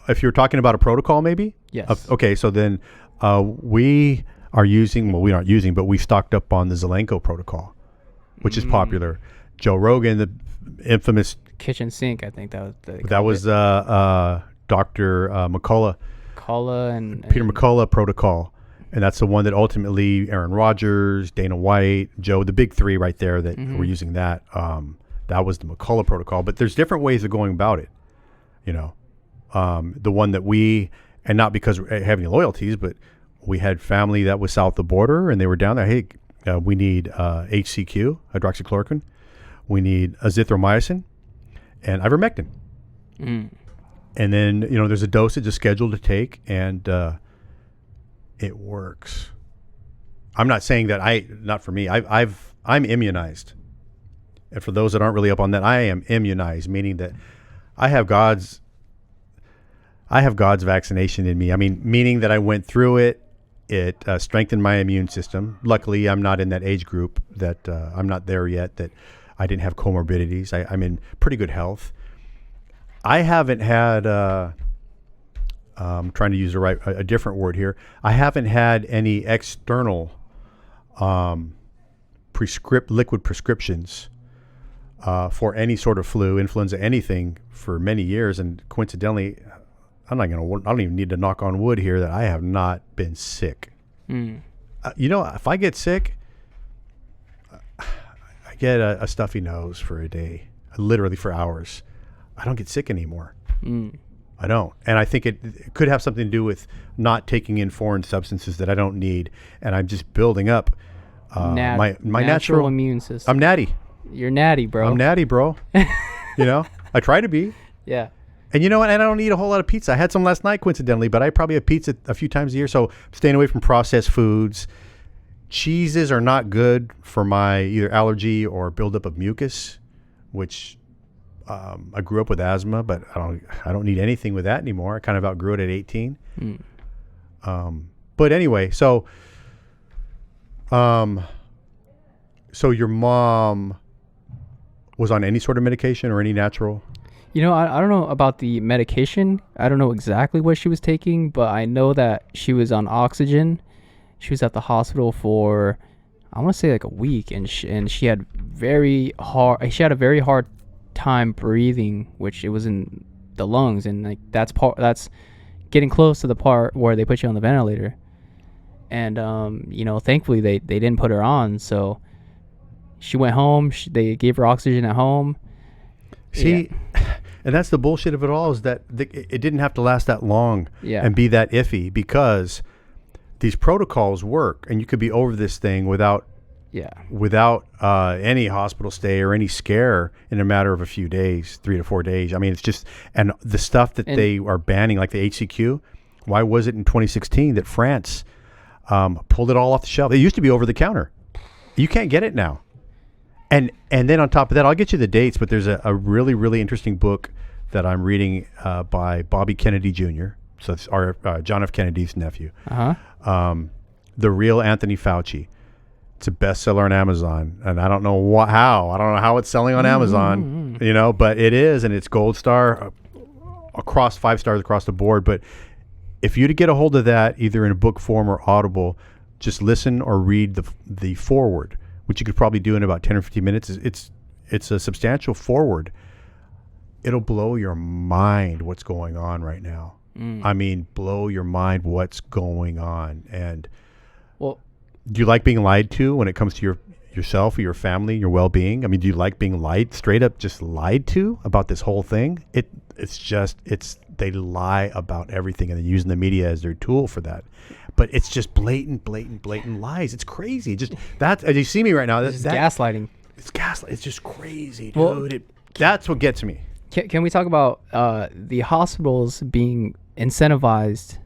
if you're talking about a protocol, maybe? Yes. Okay, so then we are using, we aren't using, but we stocked up on the Zelenko protocol, which is popular. Joe Rogan, the infamous kitchen sink, I think that was Dr. McCullough. Peter McCullough protocol. And that's the one that ultimately Aaron Rodgers, Dana White, Joe, the big three right there that were using that. That was the McCullough protocol. But there's different ways of going about it. The one that and not because we have any loyalties, but we had family that was south of the border and they were down there. Hey, we need HCQ, hydroxychloroquine. We need azithromycin and ivermectin. And then, there's a dosage, a schedule to take, and it works. I'm not saying that not for me. I'm immunized. And for those that aren't really up on that, I am immunized, meaning that I have God's vaccination in me. I mean, meaning that I went through it. It strengthened my immune system. Luckily, I'm not in that age group that I'm not there yet, that I didn't have comorbidities. I'm in pretty good health. I haven't had, I'm trying to use a different word here. I haven't had any external liquid prescriptions for any sort of flu, influenza, anything for many years. And coincidentally, I don't even need to knock on wood here that I have not been sick. If I get sick, I get a stuffy nose for a day, literally for hours. I don't get sick anymore. I don't. And I think it could have something to do with not taking in foreign substances that I don't need. And I'm just building up my natural immune system. I'm natty. You're natty, bro. I'm natty, bro. I try to be. Yeah. And you know what? I don't eat a whole lot of pizza. I had some last night, coincidentally, but I probably have pizza a few times a year. So staying away from processed foods. Cheeses are not good for my either allergy or buildup of mucus, which I grew up with asthma, but I don't need anything with that anymore. I kind of outgrew it at 18. But anyway, so your mom was on any sort of medication or any natural? I don't know about the medication. I don't know exactly what she was taking, but I know that she was on oxygen. She was at the hospital for, I want to say like a week, and she had a very hard time breathing, which it was in the lungs, and like that's getting close to the part where they put you on the ventilator. And thankfully they didn't put her on, so she went home. They gave her oxygen at home. See, and that's the bullshit of it all, is that it didn't have to last that long and be that iffy, because these protocols work, and you could be over this thing without any hospital stay or any scare in a matter of a few days, 3 to 4 days. I mean, it's just, and the stuff that they are banning, like the HCQ, why was it in 2016 that France pulled it all off the shelf? It used to be over the counter. You can't get it now. And then on top of that, I'll get you the dates, but there's a really, really interesting book that I'm reading by Bobby Kennedy Jr., so it's John F. Kennedy's nephew. The Real Anthony Fauci. It's a bestseller on Amazon, and I don't know how. I don't know how it's selling on Amazon, but it is, and it's gold star across 5 stars across the board. But if you to get a hold of that, either in a book form or Audible, just listen or read the foreword, which you could probably do in about 10 or 15 minutes. It's a substantial foreword. It'll blow your mind what's going on right now. I mean, blow your mind what's going on. And do you like being lied to when it comes to yourself or your family, your well-being? I mean, do you like being straight up just lied to about this whole thing? They lie about everything, and they're using the media as their tool for that. But it's just blatant lies. It's crazy. Just that, as you see me right now, that's gaslighting. It's gaslight. It's just crazy, dude. Well, That's what gets me. Can we talk about the hospitals being incentivized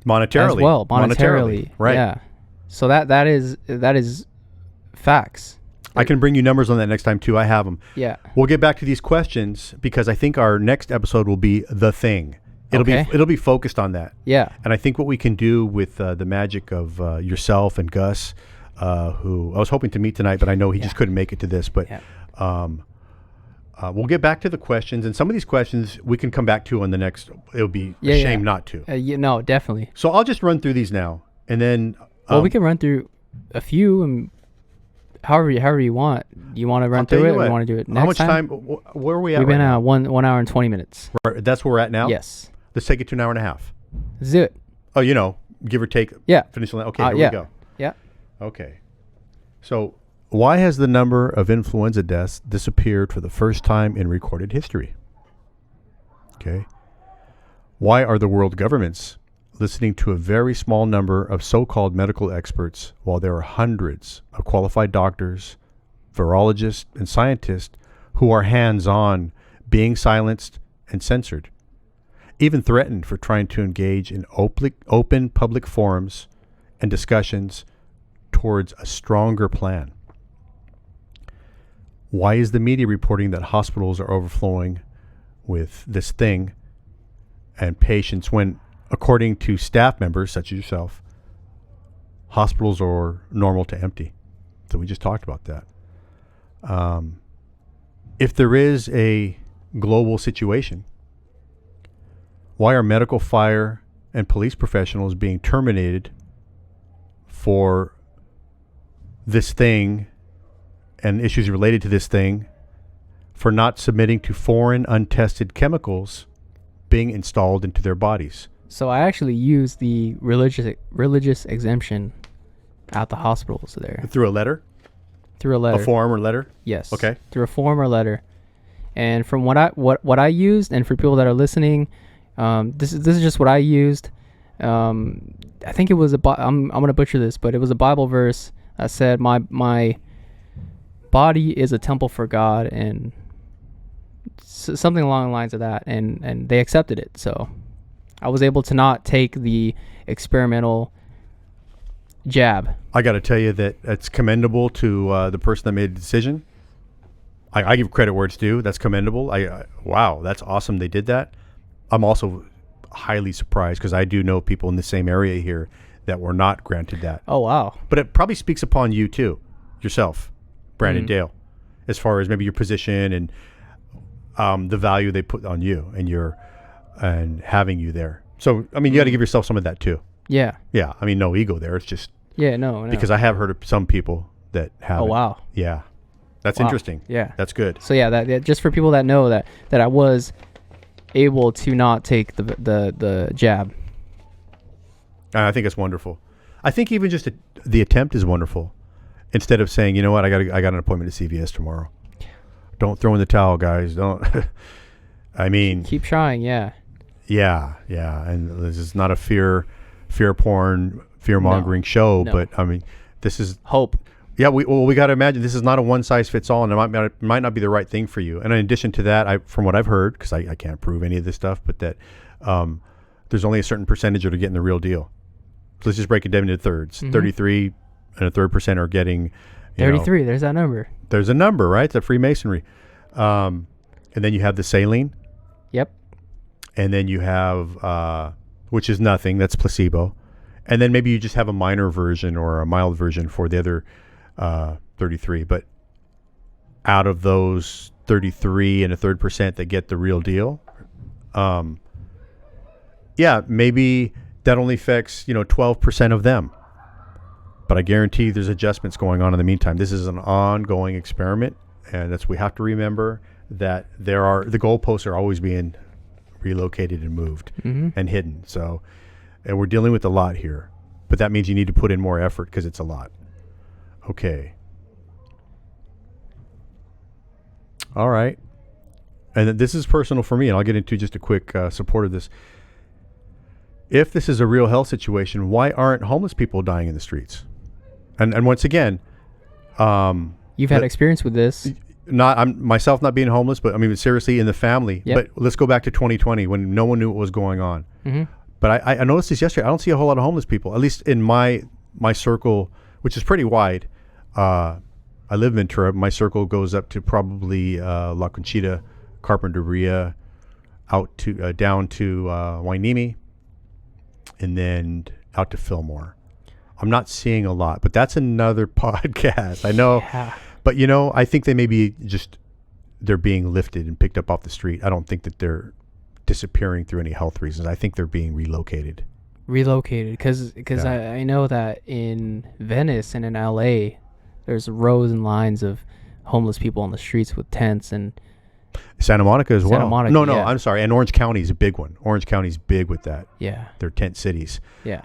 Monetarily. as well? Monetarily. Right. Yeah. So that is facts. I can bring you numbers on that next time too. I have them. Yeah. We'll get back to these questions because I think our next episode will be the thing. It'll be focused on that. Yeah. And I think what we can do with the magic of yourself and Gus, who I was hoping to meet tonight, but I know he just couldn't make it to this. But we'll get back to the questions, and some of these questions we can come back to on the next. It would be a shame not to. No, definitely. So I'll just run through these now, and then. Well, we can run through a few and. However you want. You want to run through it, or you want to do it next time? How much time? Where are we at? We've been at 1 hour and 20 minutes. That's where we're at now? Yes. Let's take it to an hour and a half. Let's do it. Oh, give or take. Yeah. Finish the line. Okay, here we go. Yeah. Okay. So, why has the number of influenza deaths disappeared for the first time in recorded history? Okay. Why are the world governments listening to a very small number of so-called medical experts while there are hundreds of qualified doctors, virologists, and scientists who are hands-on being silenced and censored, even threatened for trying to engage in open public forums and discussions towards a stronger plan? Why is the media reporting that hospitals are overflowing with this thing and patients when, according to staff members such as yourself, hospitals are normal to empty? So we just talked about that. If there is a global situation, why are medical, fire, and police professionals being terminated for this thing and issues related to this thing for not submitting to foreign untested chemicals being installed into their bodies? So I actually used the religious exemption at the hospitals there. Through a letter? Through a letter. A form or letter? Yes. Okay. Through a form or letter. And from what I used, and for people that are listening, this is just what I used. I think it was I'm gonna butcher this, but it was a Bible verse that said, "My body is a temple for God," and something along the lines of that. And they accepted it. So I was able to not take the experimental jab. I got to tell you that it's commendable to the person that made the decision. I give credit where it's due. That's commendable. Wow, that's awesome. They did that. I'm also highly surprised because I do know people in the same area here that were not granted that. Oh, wow. But it probably speaks upon you too, yourself, Branden Dale, as far as maybe your position and the value they put on you and having you there. So, I mean, you got to give yourself some of that too. Yeah. Yeah. I mean, no ego there. It's just. Yeah, no. Because I have heard of some people that have. Oh, wow. Yeah. That's interesting. Yeah. That's good. So, yeah, that just for people that know that I was able to not take the jab. I think it's wonderful. I think even just the attempt is wonderful. Instead of saying, you know what, I got an appointment at CVS tomorrow. Don't throw in the towel, guys. Don't. I mean. Keep trying, yeah. Yeah, yeah. And this is not a fear porn, fear-mongering show, but, I mean, this is. Hope. Yeah, we got to imagine this is not a one-size-fits-all, and it might not be the right thing for you. And in addition to that, from what I've heard, because I can't prove any of this stuff, but that there's only a certain percentage that are getting the real deal. So let's just break it down into thirds. 33 and a third percent are getting 33. There's that number. There's a number, right? It's a Freemasonry. And then you have the saline. Yep. And then you have, which is nothing. That's placebo. And then maybe you just have a minor version or a mild version for the other 33. But out of those 33 and a third percent that get the real deal, yeah, maybe that only affects 12% of them. But I guarantee there's adjustments going on in the meantime. This is an ongoing experiment, and we have to remember that the goalposts are always being relocated and moved and hidden. So, and we're dealing with a lot here, but that means you need to put in more effort because it's a lot. Okay. All right. And this is personal for me, and I'll get into just a quick support of this. If this is a real health situation, why aren't homeless people dying in the streets? And once again, You've had experience with this. I'm myself not being homeless, but I mean seriously in the family. Yep. But let's go back to 2020 when no one knew what was going on. Mm-hmm. But I noticed this yesterday. I don't see a whole lot of homeless people, at least in my circle, which is pretty wide. I live in Ventura. My circle goes up to probably La Conchita, Carpinteria, out to down to Wainimi, and then out to Fillmore. I'm not seeing a lot, but that's another podcast. I know, but I think they may be they're being lifted and picked up off the street. I don't think that they're disappearing through any health reasons. I think they're being relocated. Because I know that in Venice and in LA, there's rows and lines of homeless people on the streets with tents, and Santa Monica as well. Santa Monica, no, yeah. I'm sorry. And Orange County is a big one. Orange County's big with that. Yeah. They're tent cities. Yeah.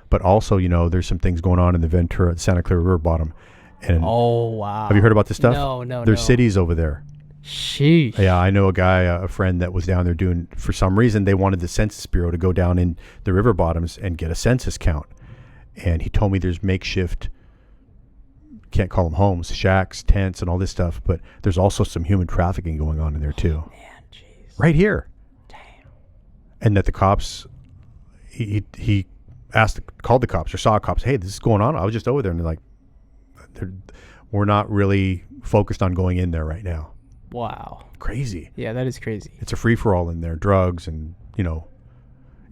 But also, there's some things going on in the Ventura, Santa Clara River bottom. And oh, wow. Have you heard about this stuff? No. There's cities over there. Sheesh. Yeah, I know a guy, a friend that was down there doing, for some reason, they wanted the Census Bureau to go down in the river bottoms and get a census count. And he told me there's makeshift, can't call them homes, shacks, tents, and all this stuff, but there's also some human trafficking going on in there too. Oh, man, jeez. Right here. Damn. And that the cops, he called the cops or saw cops, hey, this is going on. I was just over there, and they're like, we're not really focused on going in there right now. Wow. Crazy. Yeah, that is crazy. It's a free-for-all in there, drugs and,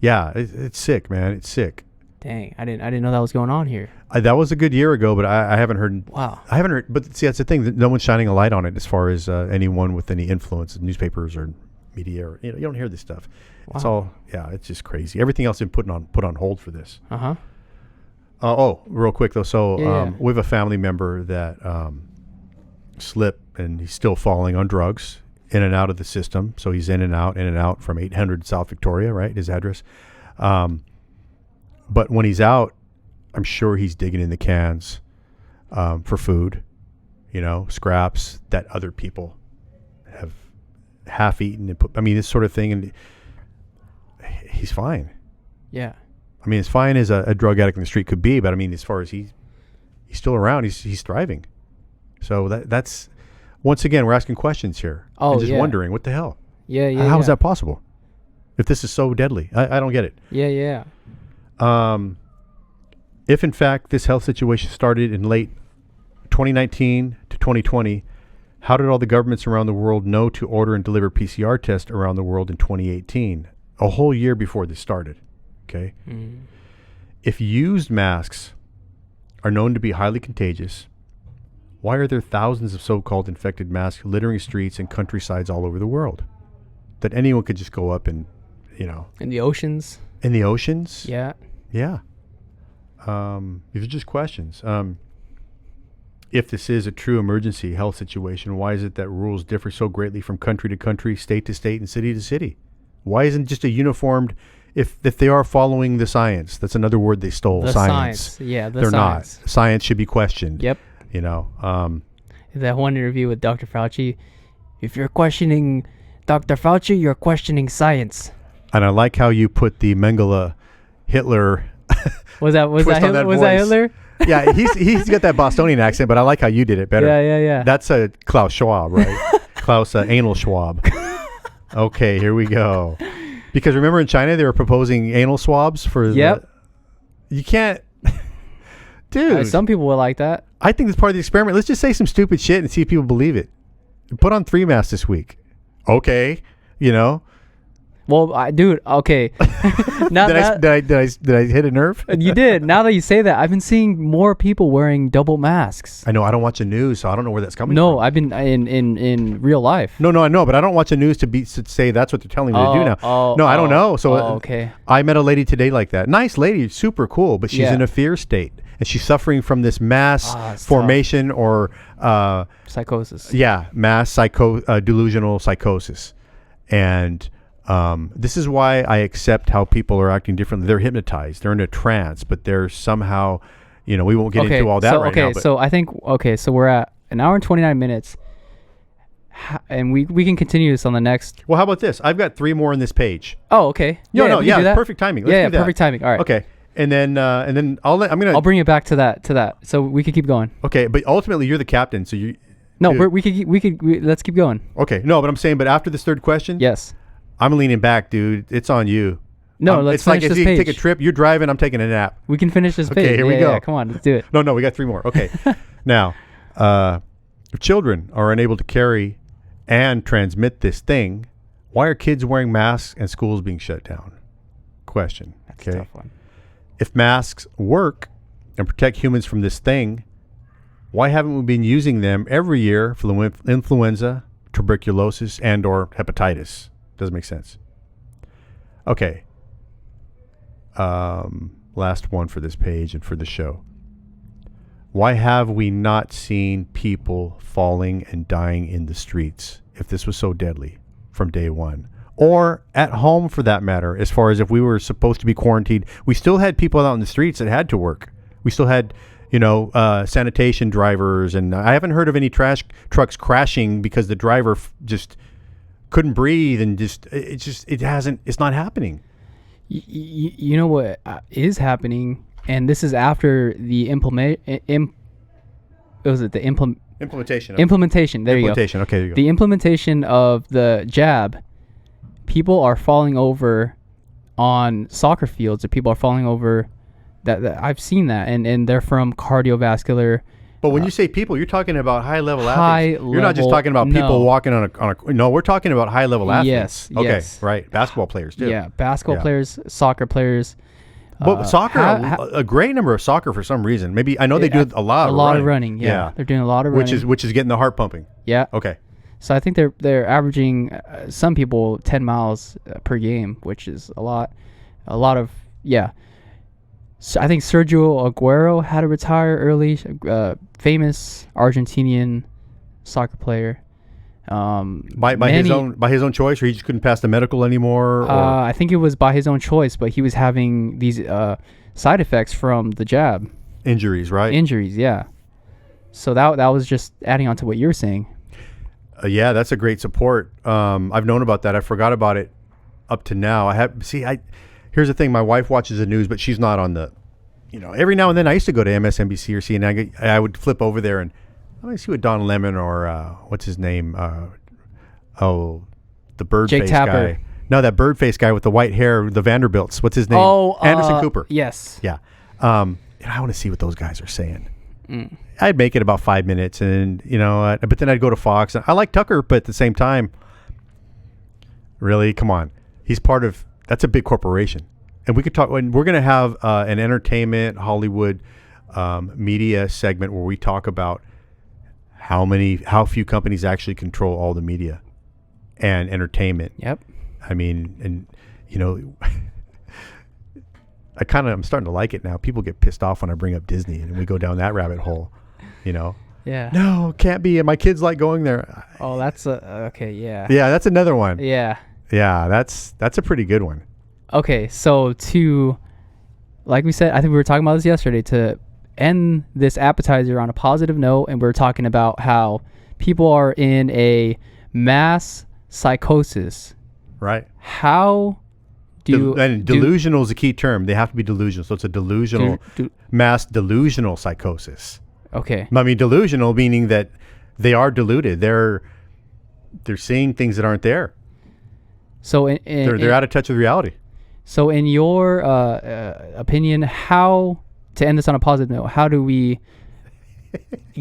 yeah, it's sick, man. It's sick. Dang, I didn't know that was going on here. That was a good year ago, but I haven't heard. Wow. I haven't heard. But see, that's the thing. That no one's shining a light on it as far as anyone with any influence, newspapers or media. Or, you don't hear this stuff. Wow. It's all. Yeah, it's just crazy. Everything else has been put on hold for this. Real quick though. So we have a family member that slipped, and he's still falling on drugs, in and out of the system. So he's in and out from 800 South Victoria, right? His address. But when he's out, I'm sure he's digging in the cans for food, scraps that other people have half eaten and put. I mean, this sort of thing, and he's fine. Yeah. I mean, as fine as a drug addict in the street could be, but I mean, as far as he's still around, he's thriving. So that's once again, we're asking questions here. Oh, and just wondering what the hell. Yeah. How is that possible? If this is so deadly, I don't get it. Yeah. If in fact this health situation started in late 2019 to 2020, how did all the governments around the world know to order and deliver PCR tests around the world in 2018? A whole year before this started. Okay. Mm. If used masks are known to be highly contagious, why are there thousands of so-called infected masks littering streets and countrysides all over the world? That anyone could just go up and, In the oceans? In the oceans? Yeah. Yeah. These are just questions. If this is a true emergency health situation, why is it that rules differ so greatly from country to country, state to state, and city to city? Why isn't just a uniformed, if they are following the science, that's another word they stole, The science. Yeah, They're science. not. Science should be questioned. Yep. That one interview with Dr. Fauci, if you're questioning Dr. Fauci, you're questioning science. And I like how you put the Mengele Hitler Was that Hitler? Yeah, he's got that Bostonian accent, but I like how you did it better. Yeah. That's a Klaus Schwab, right? Klaus Anal Schwab. Okay, here we go. Because remember in China they were proposing anal swabs for you can't dude. Some people will like that. I think it's part of the experiment. Let's just say some stupid shit and see if people believe it. Put on 3 masks this week. Okay, Well, dude, okay. Did I hit a nerve? You did. Now that you say that, I've been seeing more people wearing double masks. I know. I don't watch the news, so I don't know where that's coming from. No, I've been in real life. No, I know, but I don't watch the news to say that's what they're telling me to do now. I don't know. So okay. I met a lady today like that. Nice lady, super cool, but she's in a fear state. And she's suffering from this mass formation or psychosis. Yeah, mass delusional psychosis. And this is why I accept how people are acting differently. They're hypnotized. They're in a trance, but they're somehow, we won't get into all that right now. So I think, so we're at an hour and 29 minutes. And we can continue this on the next. Well, how about this? I've got 3 more on this page. Oh, okay. No, it's perfect timing. Let's do that. Perfect timing. All right. Okay. And then I'll bring it back to that. So we could keep going. Okay, but ultimately you're the captain, so you. No, let's keep going. Okay, no, but I'm saying, but after this third question, Yes. I'm leaning back, dude. It's on you. No, let's it's like finish if this you page. Take a trip. You're driving. I'm taking a nap. We can finish this page. Okay, here we go. Yeah, come on, let's do it. No, we got 3 more. Okay, now, if children are unable to carry and transmit this thing, why are kids wearing masks and schools being shut down? Question. That's a tough one. If masks work and protect humans from this thing, why haven't we been using them every year for the influenza, tuberculosis, and or hepatitis? Doesn't make sense. Okay. Last one for this page and for the show. Why have we not seen people falling and dying in the streets if this was so deadly from day one? Or at home, for that matter, as far as if we were supposed to be quarantined, we still had people out in the streets that had to work. We still had, sanitation drivers, and I haven't heard of any trash trucks crashing because the driver just couldn't breathe, and it's not happening. You know what is happening, and this is after the implementation. Implementation. There you go. Okay, there you go. The implementation of the jab. People are falling over on soccer fields, or people are falling over. That I've seen that, and they're from cardiovascular. But when you say people, you're talking about high-level athletes. You're not just talking about people walking on a. No, we're talking about high-level athletes. Yes. Okay. Yes. Right. Basketball players too. Yeah. Basketball players, soccer players. But soccer, a great number of soccer for some reason. Maybe I know they do a lot of running. Yeah. They're doing a lot of running. Which is getting the heart pumping. Yeah. Okay. So I think they're averaging some people 10 miles per game, which is a lot of. So I think Sergio Aguero had to retire early. Famous Argentinian soccer player. By his own choice, or he just couldn't pass the medical anymore. I think it was by his own choice, but he was having these side effects from the jab. Injuries, right? Injuries, yeah. So that was just adding on to what you were saying. Yeah, that's a great support. I've known about that. I forgot about it up to now. Here's the thing. My wife watches the news, but she's not on the, every now and then I used to go to MSNBC or CNN. I would flip over there and let me see what Don Lemon or what's his name? The bird Jake face Tapper. guy. No, that bird face guy with the white hair, the Vanderbilts. What's his name? Oh, Anderson Cooper. Yes. Yeah. I want to see what those guys are saying. I'd make it about 5 minutes, and but then I'd go to Fox. I like Tucker, but at the same time, really, come on, he's part of. That's a big corporation, and we could talk. When we're going to have an entertainment Hollywood media segment where we talk about how few companies actually control all the media and entertainment. Yep. I mean, and I'm starting to like it now. People get pissed off when I bring up Disney and we go down that rabbit hole, Yeah. No, can't be. My kids like going there. Oh, that's okay. Yeah. Yeah, that's another one. Yeah. Yeah, that's a pretty good one. Okay, so like we said, I think we were talking about this yesterday, to end this appetizer on a positive note, and we were talking about how people are in a mass psychosis. Right. How delusional is a key term. They have to be delusional. So it's a delusional, mass delusional psychosis. Okay. I mean, delusional meaning that they are deluded. They're seeing things that aren't there. So they're out of touch with reality. So in your opinion, how, to end this on a positive note, how do we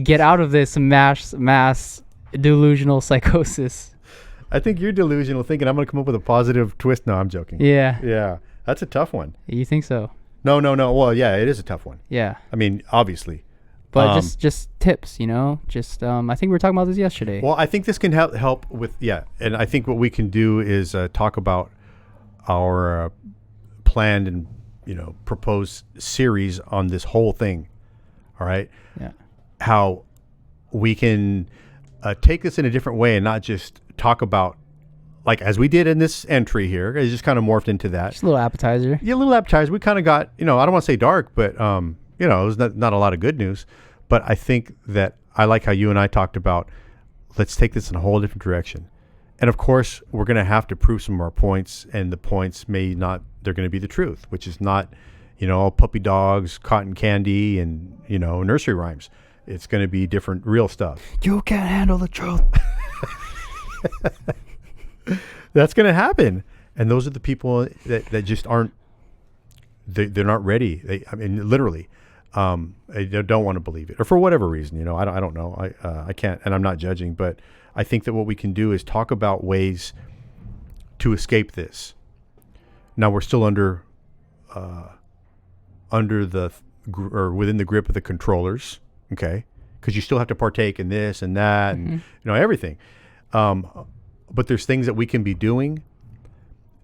get out of this mass delusional psychosis? I think you're delusional thinking I'm going to come up with a positive twist. No, I'm joking. Yeah. Yeah. That's a tough one. You think so? No. Well, yeah, it is a tough one. Yeah. I mean, obviously. But just tips, I think we were talking about this yesterday. Well, I think this can help with, and I think what we can do is talk about our planned and, proposed series on this whole thing. All right? Yeah. How we can take this in a different way and not just talk about, like as we did in this entry here. It just kind of morphed into that. Just a little appetizer. Yeah, a little appetizer. We kind of got, I don't want to say dark, but, it was not a lot of good news. But I think that I like how you and I talked about, let's take this in a whole different direction. And of course, we're going to have to prove some of our points, and the points they're going to be the truth, which is not, all puppy dogs, cotton candy, and, nursery rhymes. It's going to be different, real stuff. You can't handle the truth. That's going to happen. And those are the people that just aren't, they're not ready. Literally, they don't want to believe it, or for whatever reason, I don't know. I can't, and I'm not judging, but I think that what we can do is talk about ways to escape this. Now we're still under within the grip of the controllers, okay? Because you still have to partake in this and that, and everything. But there's things that we can be doing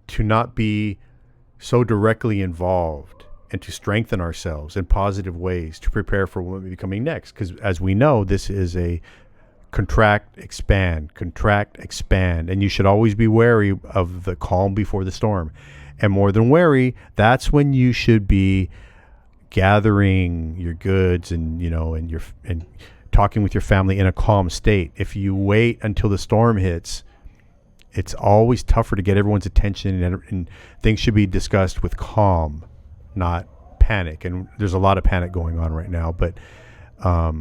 to not be so directly involved, and to strengthen ourselves in positive ways to prepare for what may be coming next. Because as we know, this is a contract, expand, and you should always be wary of the calm before the storm. And more than wary, that's when you should be gathering your goods and and talking with your family in a calm state. If you wait until the storm hits, it's always tougher to get everyone's attention, and things should be discussed with calm, not panic. And there's a lot of panic going on right now, but I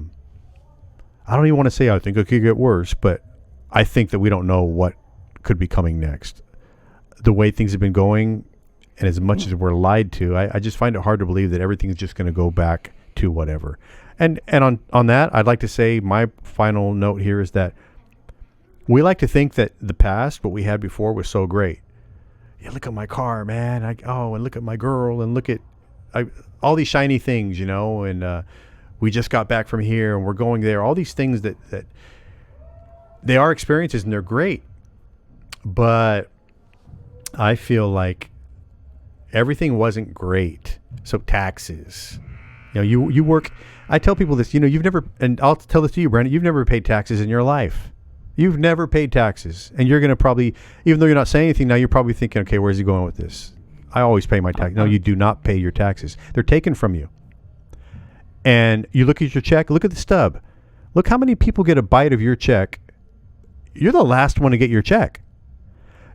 don't even want to say I think it could get worse, but I think that we don't know what could be coming next. The way things have been going, and as much as we're lied to, I just find it hard to believe that everything's just going to go back to whatever. And on that, I'd like to say my final note here is that we like to think that the past, what we had before, was so great. Yeah, look at my car, man. And look at my girl, and look at all these shiny things, and we just got back from here, and we're going there. All these things that they are experiences, and they're great. But I feel like everything wasn't great. So taxes, you work. I tell people this, you've never, and I'll tell this to you, Brandon, you've never paid taxes in your life. You've never paid taxes, and you're going to probably, even though you're not saying anything now, you're probably thinking, okay, where's he going with this? I always pay my tax. No, you do not pay your taxes. They're taken from you. And you look at your check, look at the stub. Look how many people get a bite of your check. You're the last one to get your check.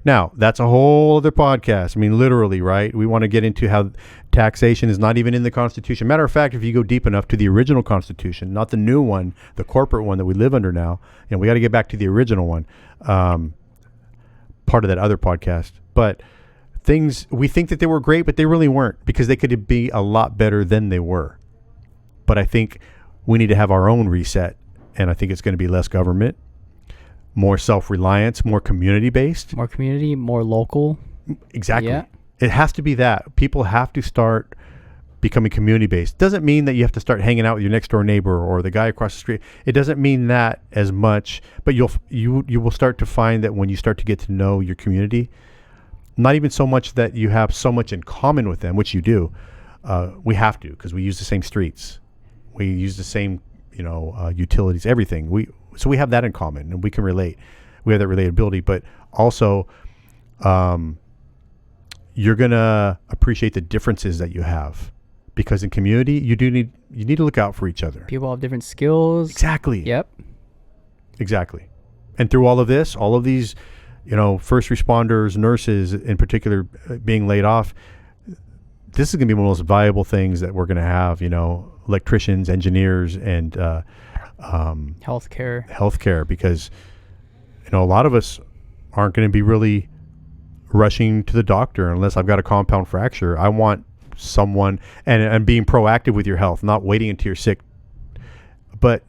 Now, that's a whole other podcast. I mean, literally, right? We want to get into how taxation is not even in the Constitution. Matter of fact, if you go deep enough to the original Constitution, not the new one, the corporate one that we live under now, we got to get back to the original one, part of that other podcast. But things, we think that they were great, but they really weren't, because they could be a lot better than they were. But I think we need to have our own reset, and I think it's going to be less government, more self-reliance, more community-based. More community, more local. Exactly. Yeah. It has to be that. People have to start becoming community-based. Doesn't mean that you have to start hanging out with your next-door neighbor or the guy across the street. It doesn't mean that as much, but you will start to find that when you start to get to know your community, not even so much that you have so much in common with them, which you do. We have to, because we use the same streets. We use the same, utilities, everything. So we have that in common, and we can relate. We have that relatability, but also you're going to appreciate the differences that you have, because in community, you need to look out for each other. People have different skills. Exactly. Yep. Exactly. And through all of this, all of these, first responders, nurses in particular, being laid off, this is going to be one of the most valuable things that we're going to have, electricians, engineers, and healthcare, because a lot of us aren't going to be really rushing to the doctor unless I've got a compound fracture. I want someone, and being proactive with your health, not waiting until you're sick. But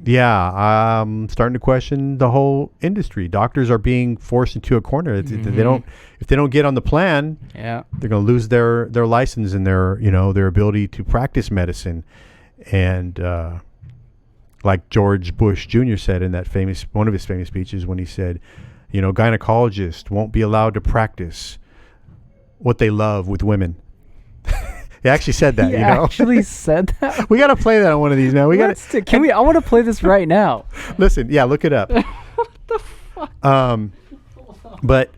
yeah, I'm starting to question the whole industry. Doctors are being forced into a corner. If they don't get on the plan, they're going to lose their license and their ability to practice medicine. And like George Bush Jr. said in that one of his famous speeches, when he said, gynecologists won't be allowed to practice what they love with women. He actually said that. He actually said that. We got to play that on one of these, man. I want to play this right now. Listen, yeah, look it up. What the fuck? But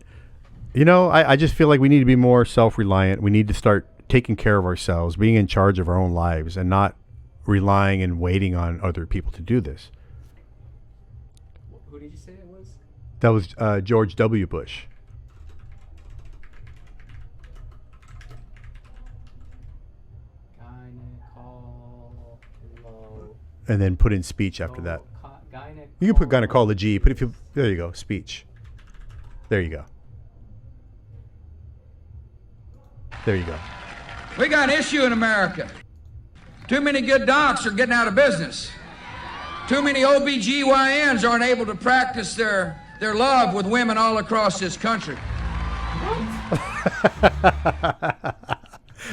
I just feel like we need to be more self-reliant. We need to start taking care of ourselves, being in charge of our own lives, and not relying and waiting on other people to do this. Who did you say it was? That was George W. Bush. and then put in speech after that. You can put gynecology, but there you go, speech. There you go. There you go. We got an issue in America. Too many good docs are getting out of business. Too many OBGYNs aren't able to practice their love with women all across this country.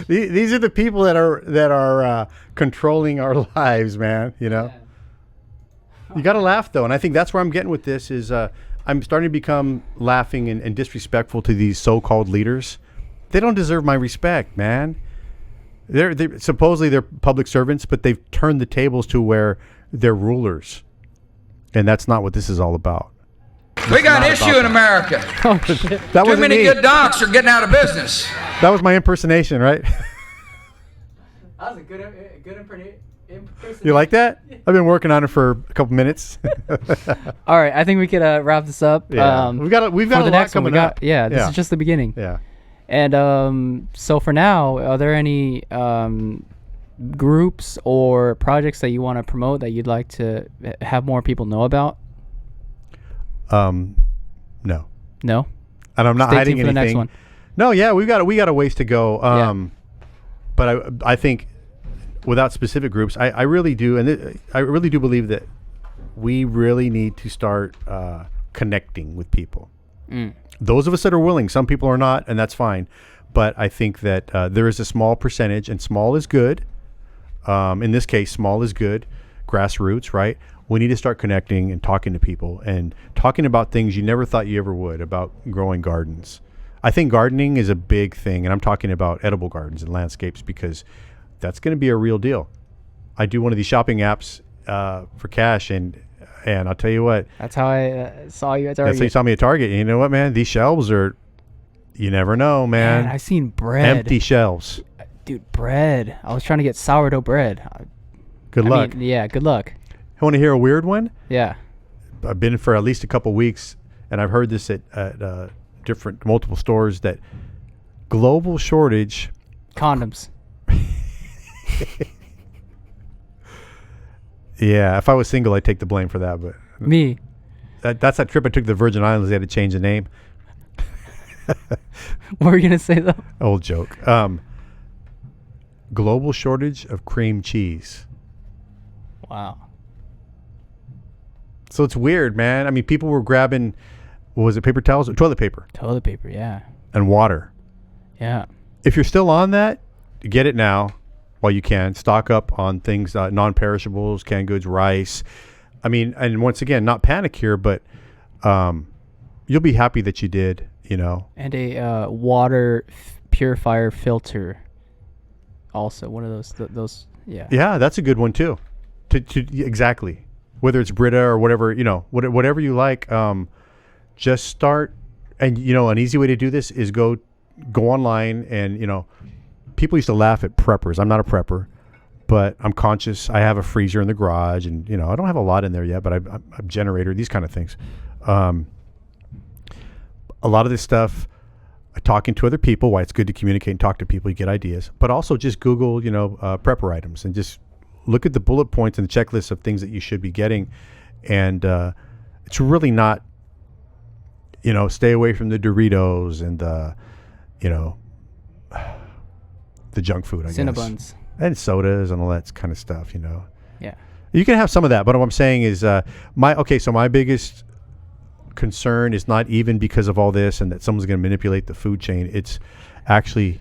These are the people that are controlling our lives, man. You know, you got to laugh though, and I think that's where I'm getting with this. Is I'm starting to become laughing and disrespectful to these so-called leaders. They don't deserve my respect, man. They're supposedly they're public servants, but they've turned the tables to where they're rulers, and that's not what this is all about. We got an issue in America. That Too many good docs are getting out of business. That was my impersonation, right? That was a good impersonation. You like that? I've been working on it for a couple minutes. All right, I think we could wrap this up. Yeah. We've got a lot coming up. This is just the beginning. Yeah. And so for now, are there any groups or projects that you want to promote that you'd like to have more people know about? No. No? And I'm not Stay hiding tuned for anything. the next one. No, yeah, we got a ways to go. But I think without specific groups, I really do, and I really do believe that we really need to start connecting with people. Those of us that are willing, some people are not, and that's fine. But I think that there is a small percentage, and small is good. In this case, small is good. Grassroots, right? We need to start connecting and talking to people and talking about things you never thought you ever would, about growing gardens. I think gardening is a big thing, and I'm talking about edible gardens and landscapes because that's going to be a real deal. I do one of these shopping apps for cash, and I'll tell you what. That's how I saw you at Target. That's how you saw me at Target. And you know what, man? These shelves are, you never know, man. I've seen bread. Empty shelves. Dude, bread. I was trying to get sourdough bread. Good luck. Yeah, good luck. Want to hear a weird one? Yeah. I've been for at least a couple weeks, and I've heard this at multiple stores, that global shortage. Condoms. Yeah, if I was single, I'd take the blame for that. But Me. That's that trip I took to the Virgin Islands. They had to change the name. What were you going to say, though? Old joke. Global shortage of cream cheese. Wow. So it's weird, man. I mean, people were grabbing, what was it, paper towels? Toilet paper. Toilet paper, yeah. And water. Yeah. If you're still on that, get it now while you can. Stock up on things, non-perishables, canned goods, rice. I mean, and once again, not panic here, but you'll be happy that you did, you know. And a water purifier filter. Also, one of those, yeah. Yeah, that's a good one too. Exactly. Whether it's Brita or whatever, you know, whatever you like, just start. And, you know, an easy way to do this is go online and, you know, people used to laugh at preppers. I'm not a prepper, but I'm conscious. I have a freezer in the garage, and, you know, I don't have a lot in there yet, but I'm a generator, these kind of things. A lot of this stuff, talking to other people, why it's good to communicate and talk to people, you get ideas, but also just Google, you know, prepper items and just look at the bullet points and the checklist of things that you should be getting. And it's really not, you know, stay away from the Doritos and the, you know, the junk food, I guess. Cinnabons. And sodas and all that kind of stuff, you know. Yeah. You can have some of that, but what I'm saying is so my biggest concern is not even because of all this and that someone's going to manipulate the food chain. It's actually,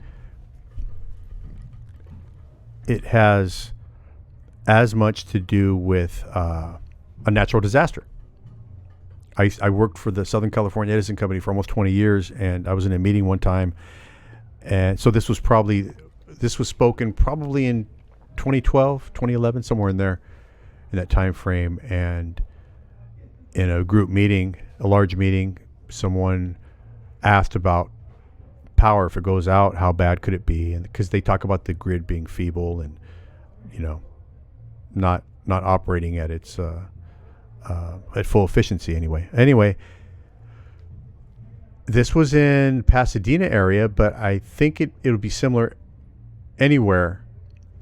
it has as much to do with a natural disaster. I worked for the Southern California Edison Company for almost 20 years, and I was in a meeting one time, and so this was spoken probably in 2012, 2011, somewhere in there, in that time frame. And in a group meeting, a large meeting, someone asked about power. If it goes out, how bad could it be? And because they talk about the grid being feeble and, you know, not operating at its at full efficiency anyway. This was in Pasadena area, but I think it'll be similar anywhere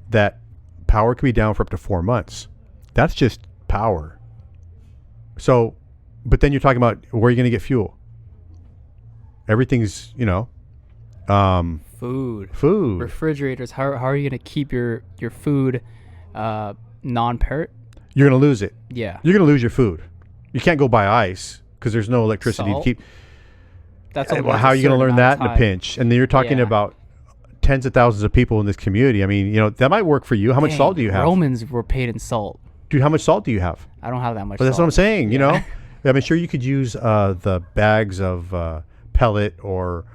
that power can be down for up to 4 months. That's just power. So, but then you're talking about where are you going to get fuel? Everything's, Food. food. Refrigerators. How are you going to keep your food non-parrot? You're going to lose it. Yeah. You're going to lose your food. You can't go buy ice because there's no electricity Salt? to keep. That's Well, how are you going to learn that in a pinch? And then you're talking about tens of thousands of people in this community. I mean, that might work for you. How much salt do you have? Romans were paid in salt. Dude, how much salt do you have? I don't have that much But that's salt. what I'm saying, I'm sure you could use the bags of pellet or,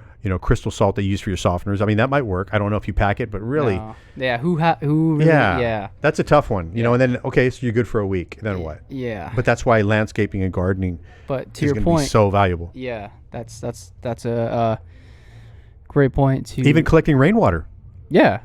crystal salt they use for your softeners. I mean, that might work. I don't know if you pack it, but really. No. Yeah, who really, yeah. That's a tough one, and then, okay, so you're good for a week. Then what? Yeah. But that's why landscaping and gardening But to is your going to point, be so valuable. yeah, that's a great point to Even collecting rainwater. Yeah.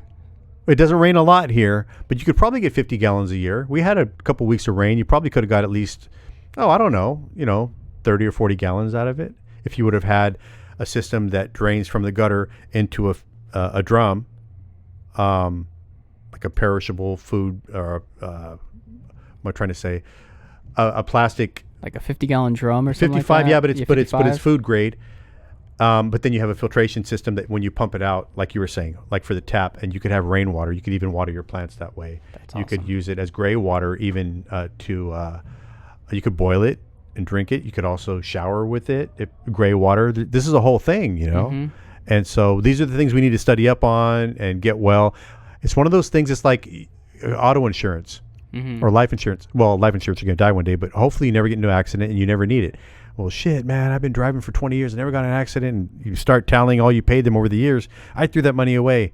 It doesn't rain a lot here, but you could probably get 50 gallons a year. We had a couple weeks of rain. You probably could have got at least, I don't know, 30 or 40 gallons out of it if you would have had a system that drains from the gutter into a drum, like a perishable food, or what am I trying to say? A plastic, like a 50-gallon drum or something 55, like that. yeah, but it's food grade. But then you have a filtration system that when you pump it out, like you were saying, like for the tap, and you could have rainwater. You could even water your plants that way. That's you awesome. could use it as gray water, even you could boil it and drink it. You could also shower with it. Gray water. This is a whole thing, Mm-hmm. And so these are the things we need to study up on and get well. It's one of those things. It's like auto insurance or life insurance. Well, life insurance, you're going to die one day, but hopefully you never get into an accident and you never need it. Well, shit, man, I've been driving for 20 years and never got in an accident. And you start tallying all you paid them over the years. I threw that money away.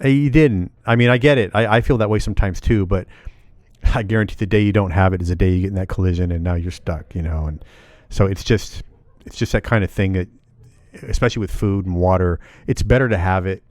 You didn't. I mean, I get it. I feel that way sometimes too, but I guarantee the day you don't have it is the day you get in that collision and now you're stuck, And so it's just that kind of thing that, especially with food and water, it's better to have it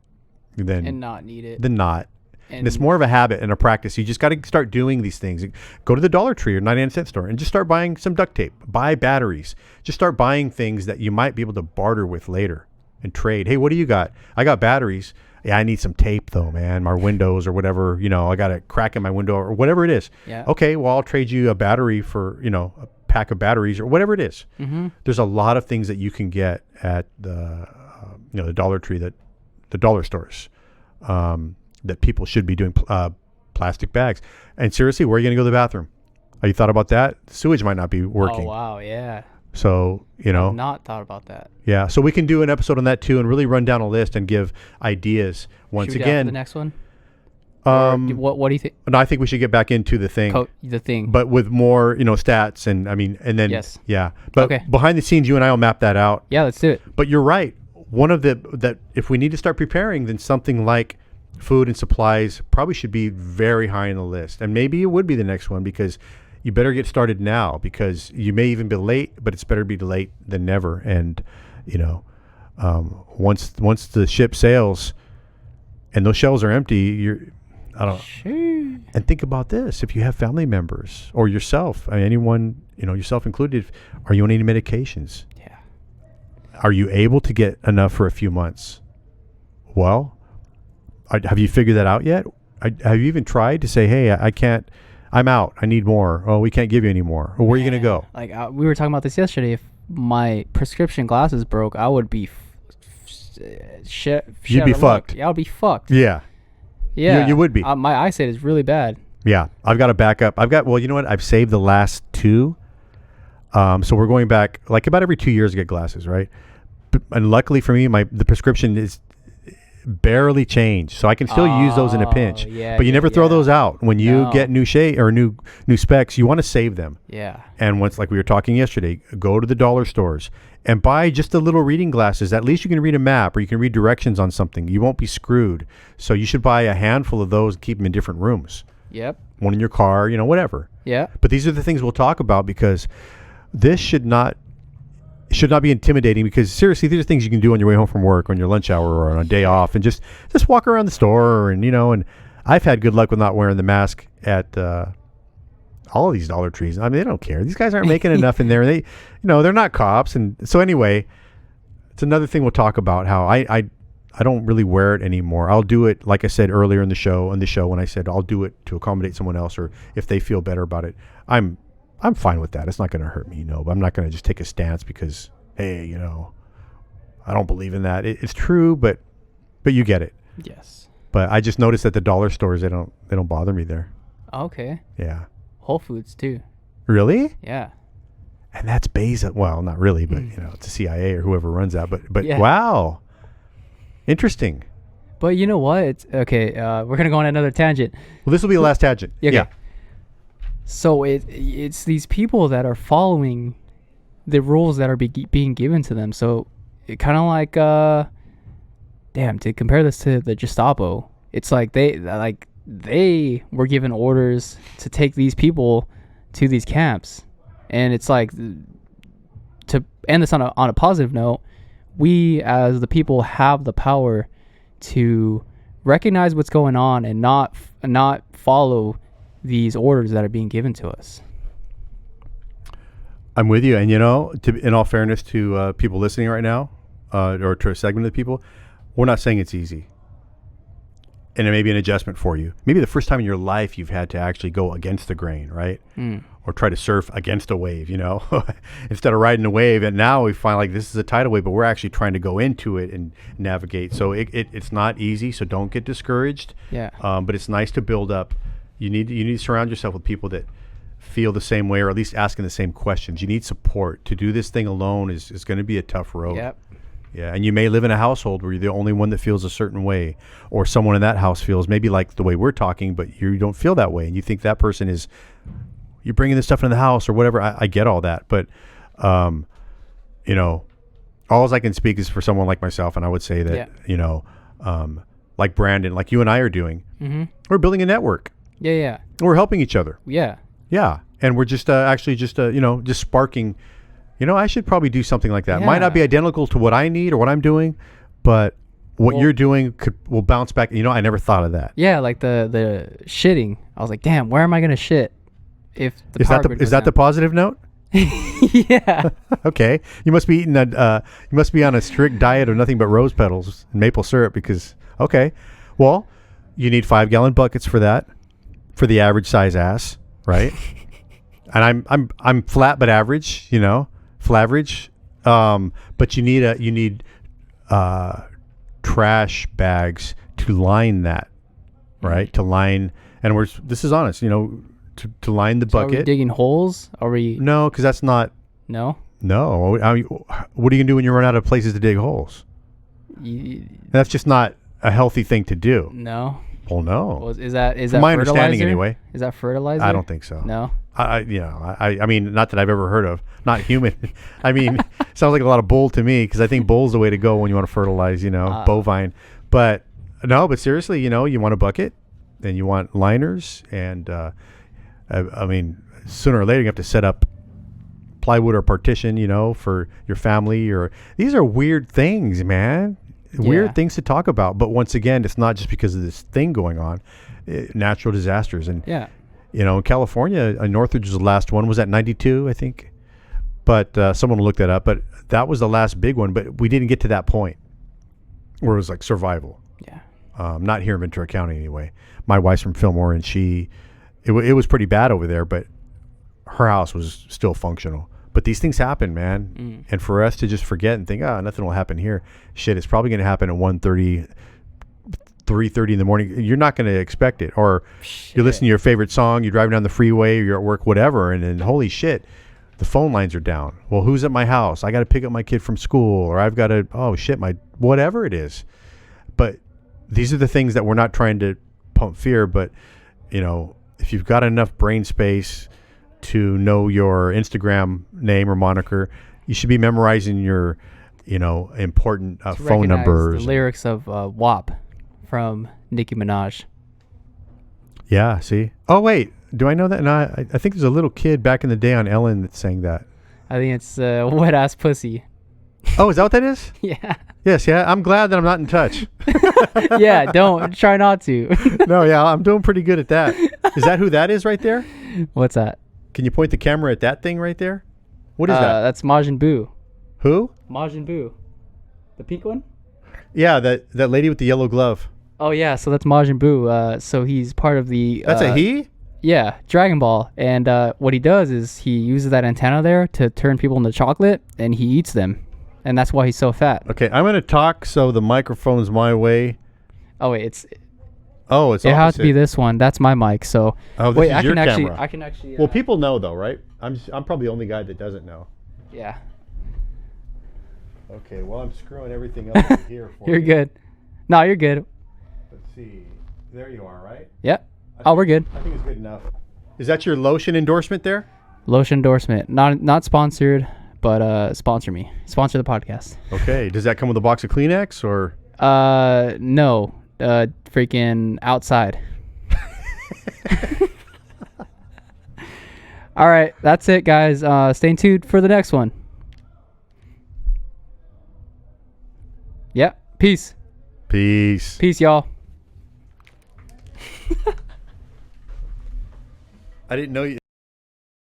than not need it. Than not. And it's more of a habit and a practice. You just got to start doing these things. Go to the Dollar Tree or 99-cent store and just start buying some duct tape. Buy batteries. Just start buying things that you might be able to barter with later and trade. Hey, what do you got? I got batteries. Yeah, I need some tape though, man. My windows or whatever, I got a crack in my window or whatever it is. Yeah. Okay, well, I'll trade you a battery for, a pack of batteries or whatever it is. Mm-hmm. There's a lot of things that you can get at the Dollar Tree, the dollar stores. That people should be doing plastic bags. And seriously, where are you going to go to the bathroom? Have you thought about that? Sewage might not be working. Oh, wow, yeah. So, I've not thought about that. Yeah, so we can do an episode on that too and really run down a list and give ideas once Should we do that again. for the next one? What do you think? No, I think we should get back into the thing. The thing. But with more, stats and then, yes. Yeah. But okay. Behind the scenes, you and I will map that out. Yeah, let's do it. But you're right. One of that if we need to start preparing, then something like food and supplies probably should be very high on the list. And maybe it would be the next one because you better get started now because you may even be late, but it's better to be late than never. And, once the ship sails and those shelves are empty, Sure. And think about this. If you have family members or yourself, anyone, yourself included, are you on any medications? Yeah. Are you able to get enough for a few months? Well, have you figured that out yet? Have you even tried to say, hey, I can't, I'm out. I need more. Oh, we can't give you any more. Well, where are you going to go? Like we were talking about this yesterday. If my prescription glasses broke, I would be You'd be fucked. Yeah, I would be fucked. Yeah. Yeah. You would be. My eyesight is really bad. Yeah. I've got a backup. Well, you know what? I've saved the last two. So we're going back like about every 2 years to get glasses, right? And luckily for me, the prescription is barely changed, so I can still use those in a pinch. Yeah, but you never throw those out. When you get new shade or new specs, you want to save them. Yeah. And once, like we were talking yesterday, go to the dollar stores and buy just the little reading glasses. At least you can read a map or you can read directions on something. You won't be screwed. So you should buy a handful of those and keep them in different rooms. Yep. One in your car, whatever. Yeah. But these are the things we'll talk about because this should not be intimidating because seriously, these are things you can do on your way home from work, on your lunch hour, or on a day off, and just walk around the store and and I've had good luck with not wearing the mask at all of these Dollar Trees. I mean, they don't care. These guys aren't making enough in there. They, they're not cops, and so anyway, it's another thing we'll talk about how I don't really wear it anymore. I'll do it, like I said earlier in the show, when I said I'll do it to accommodate someone else, or if they feel better about it. I'm fine with that. It's not going to hurt me, but I'm not going to just take a stance because, hey, I don't believe in that. It's true, but you get it. Yes. But I just noticed at the dollar stores, they don't bother me there. Okay. Yeah. Whole Foods too. Really? Yeah. And that's Bezos. Well, not really, but it's the CIA or whoever runs that. But Yeah. Wow, interesting. But you know what? It's okay. We're gonna go on another tangent. Well, this will be the last tangent. Okay. Yeah. So it's these people that are following the rules that are being given to them. So it kind of like damn, to compare this to the Gestapo, it's like they were given orders to take these people to these camps. And it's like, to end this on a positive note, we as the people have the power to recognize what's going on and not follow these orders that are being given to us. I'm with you. And, in all fairness to people listening right now, or to a segment of people, we're not saying it's easy. And it may be an adjustment for you. Maybe the first time in your life you've had to actually go against the grain, right? Or try to surf against a wave, instead of riding a wave. And now we find like this is a tidal wave, but we're actually trying to go into it and navigate. So it's not easy. So don't get discouraged. Yeah. But it's nice to build up. You need to surround yourself with people that feel the same way, or at least asking the same questions. You need support. To do this thing alone is going to be a tough road. Yep. Yeah, and you may live in a household where you're the only one that feels a certain way, or someone in that house feels maybe like the way we're talking, but you don't feel that way, and you think that person is, you're bringing this stuff into the house or whatever. I get all that, but all I can speak is for someone like myself, and I would say that like Branden, like you and I are doing, we're building a network. Yeah. We're helping each other. Yeah. Yeah, and we're just just sparking. I should probably do something like that. Yeah. Might not be identical to what I need or what I'm doing, but what you're doing will bounce back. I never thought of that. Yeah, like the shitting. I was like, damn, where am I gonna shit? If the Is that the positive note? Yeah. Okay, you must be eating you must be on a strict diet of nothing but rose petals and maple syrup because well, you need 5-gallon buckets for that, for the average size ass, right? And I'm flat but average, flaverage. But you need trash bags to line that, right? To line, and this is honest, to line the bucket. Are we digging holes? Are we? No, because that's not. No. No. I mean, what are you gonna do when you run out of places to dig holes? That's just not a healthy thing to do. No. Well, no. Well, is that From my understanding, anyway. Is that fertilizer? I don't think so. No. I mean, not that I've ever heard of. Not human. I mean, sounds like a lot of bull to me because I think bull's the way to go when you want to fertilize, bovine. But no, but seriously, you want a bucket and you want liners. And I mean, sooner or later you have to set up plywood or partition, for your family. Or these are weird things, man. Weird things to talk about. But once again, it's not just because of this thing going on. Natural disasters. And in California, Northridge was the last one. Was that 92, I think? But someone will look that up. But that was the last big one. But we didn't get to that point where it was like survival. Yeah. Not here in Ventura County anyway. My wife's from Fillmore, and it was pretty bad over there, but her house was still functional. But these things happen, man. And for us to just forget and think, nothing will happen here. Shit, it's probably going to happen at 1:30, 3:30 in the morning. You're not going to expect it. Or you're listening to your favorite song, you're driving down the freeway, or you're at work, whatever, and then holy shit, the phone lines are down. Well, who's at my house? I got to pick up my kid from school, or I've got to, my whatever it is. But these are the things that we're not trying to pump fear, but if you've got enough brain space to know your Instagram name or moniker, you should be memorizing your important phone numbers. The lyrics of WAP from Nicki Minaj. Yeah, see? Oh, wait. Do I know that? No, I think there's a little kid back in the day on Ellen that sang that. I think it's Wet Ass Pussy. Oh, is that what that is? Yeah. Yes, yeah. I'm glad that I'm not in touch. Yeah, don't. Try not to. No, yeah, I'm doing pretty good at that. Is that who that is right there? What's that? Can you point the camera at that thing right there? What is that? That's Majin Buu. Who? Majin Buu. The pink one? Yeah, that lady with the yellow glove. Oh yeah, so that's Majin Buu. So he's part of the. That's a he? Yeah, Dragon Ball. And what he does is he uses that antenna there to turn people into chocolate, and he eats them, and that's why he's so fat. Okay, I'm gonna talk so the microphone's my way. Oh wait, it's opposite. it has to be this one. That's my mic. So Oh, this wait, is I your can actually camera. I can actually. Well, people know though, right? I'm probably the only guy that doesn't know. Yeah, Okay, well I'm screwing everything else over here for you're you. good. No, you're good. Let's see. There you are, right? Yep. Oh, we're good. I think it's good enough. Is that your lotion endorsement there? Lotion endorsement. Not sponsored, but sponsor me. Sponsor the podcast. Okay. Does that come with a box of Kleenex or? No. Freaking outside. All right, that's it, guys. Stay tuned for the next one. Yep. Peace. Peace. Peace, y'all. I didn't know you.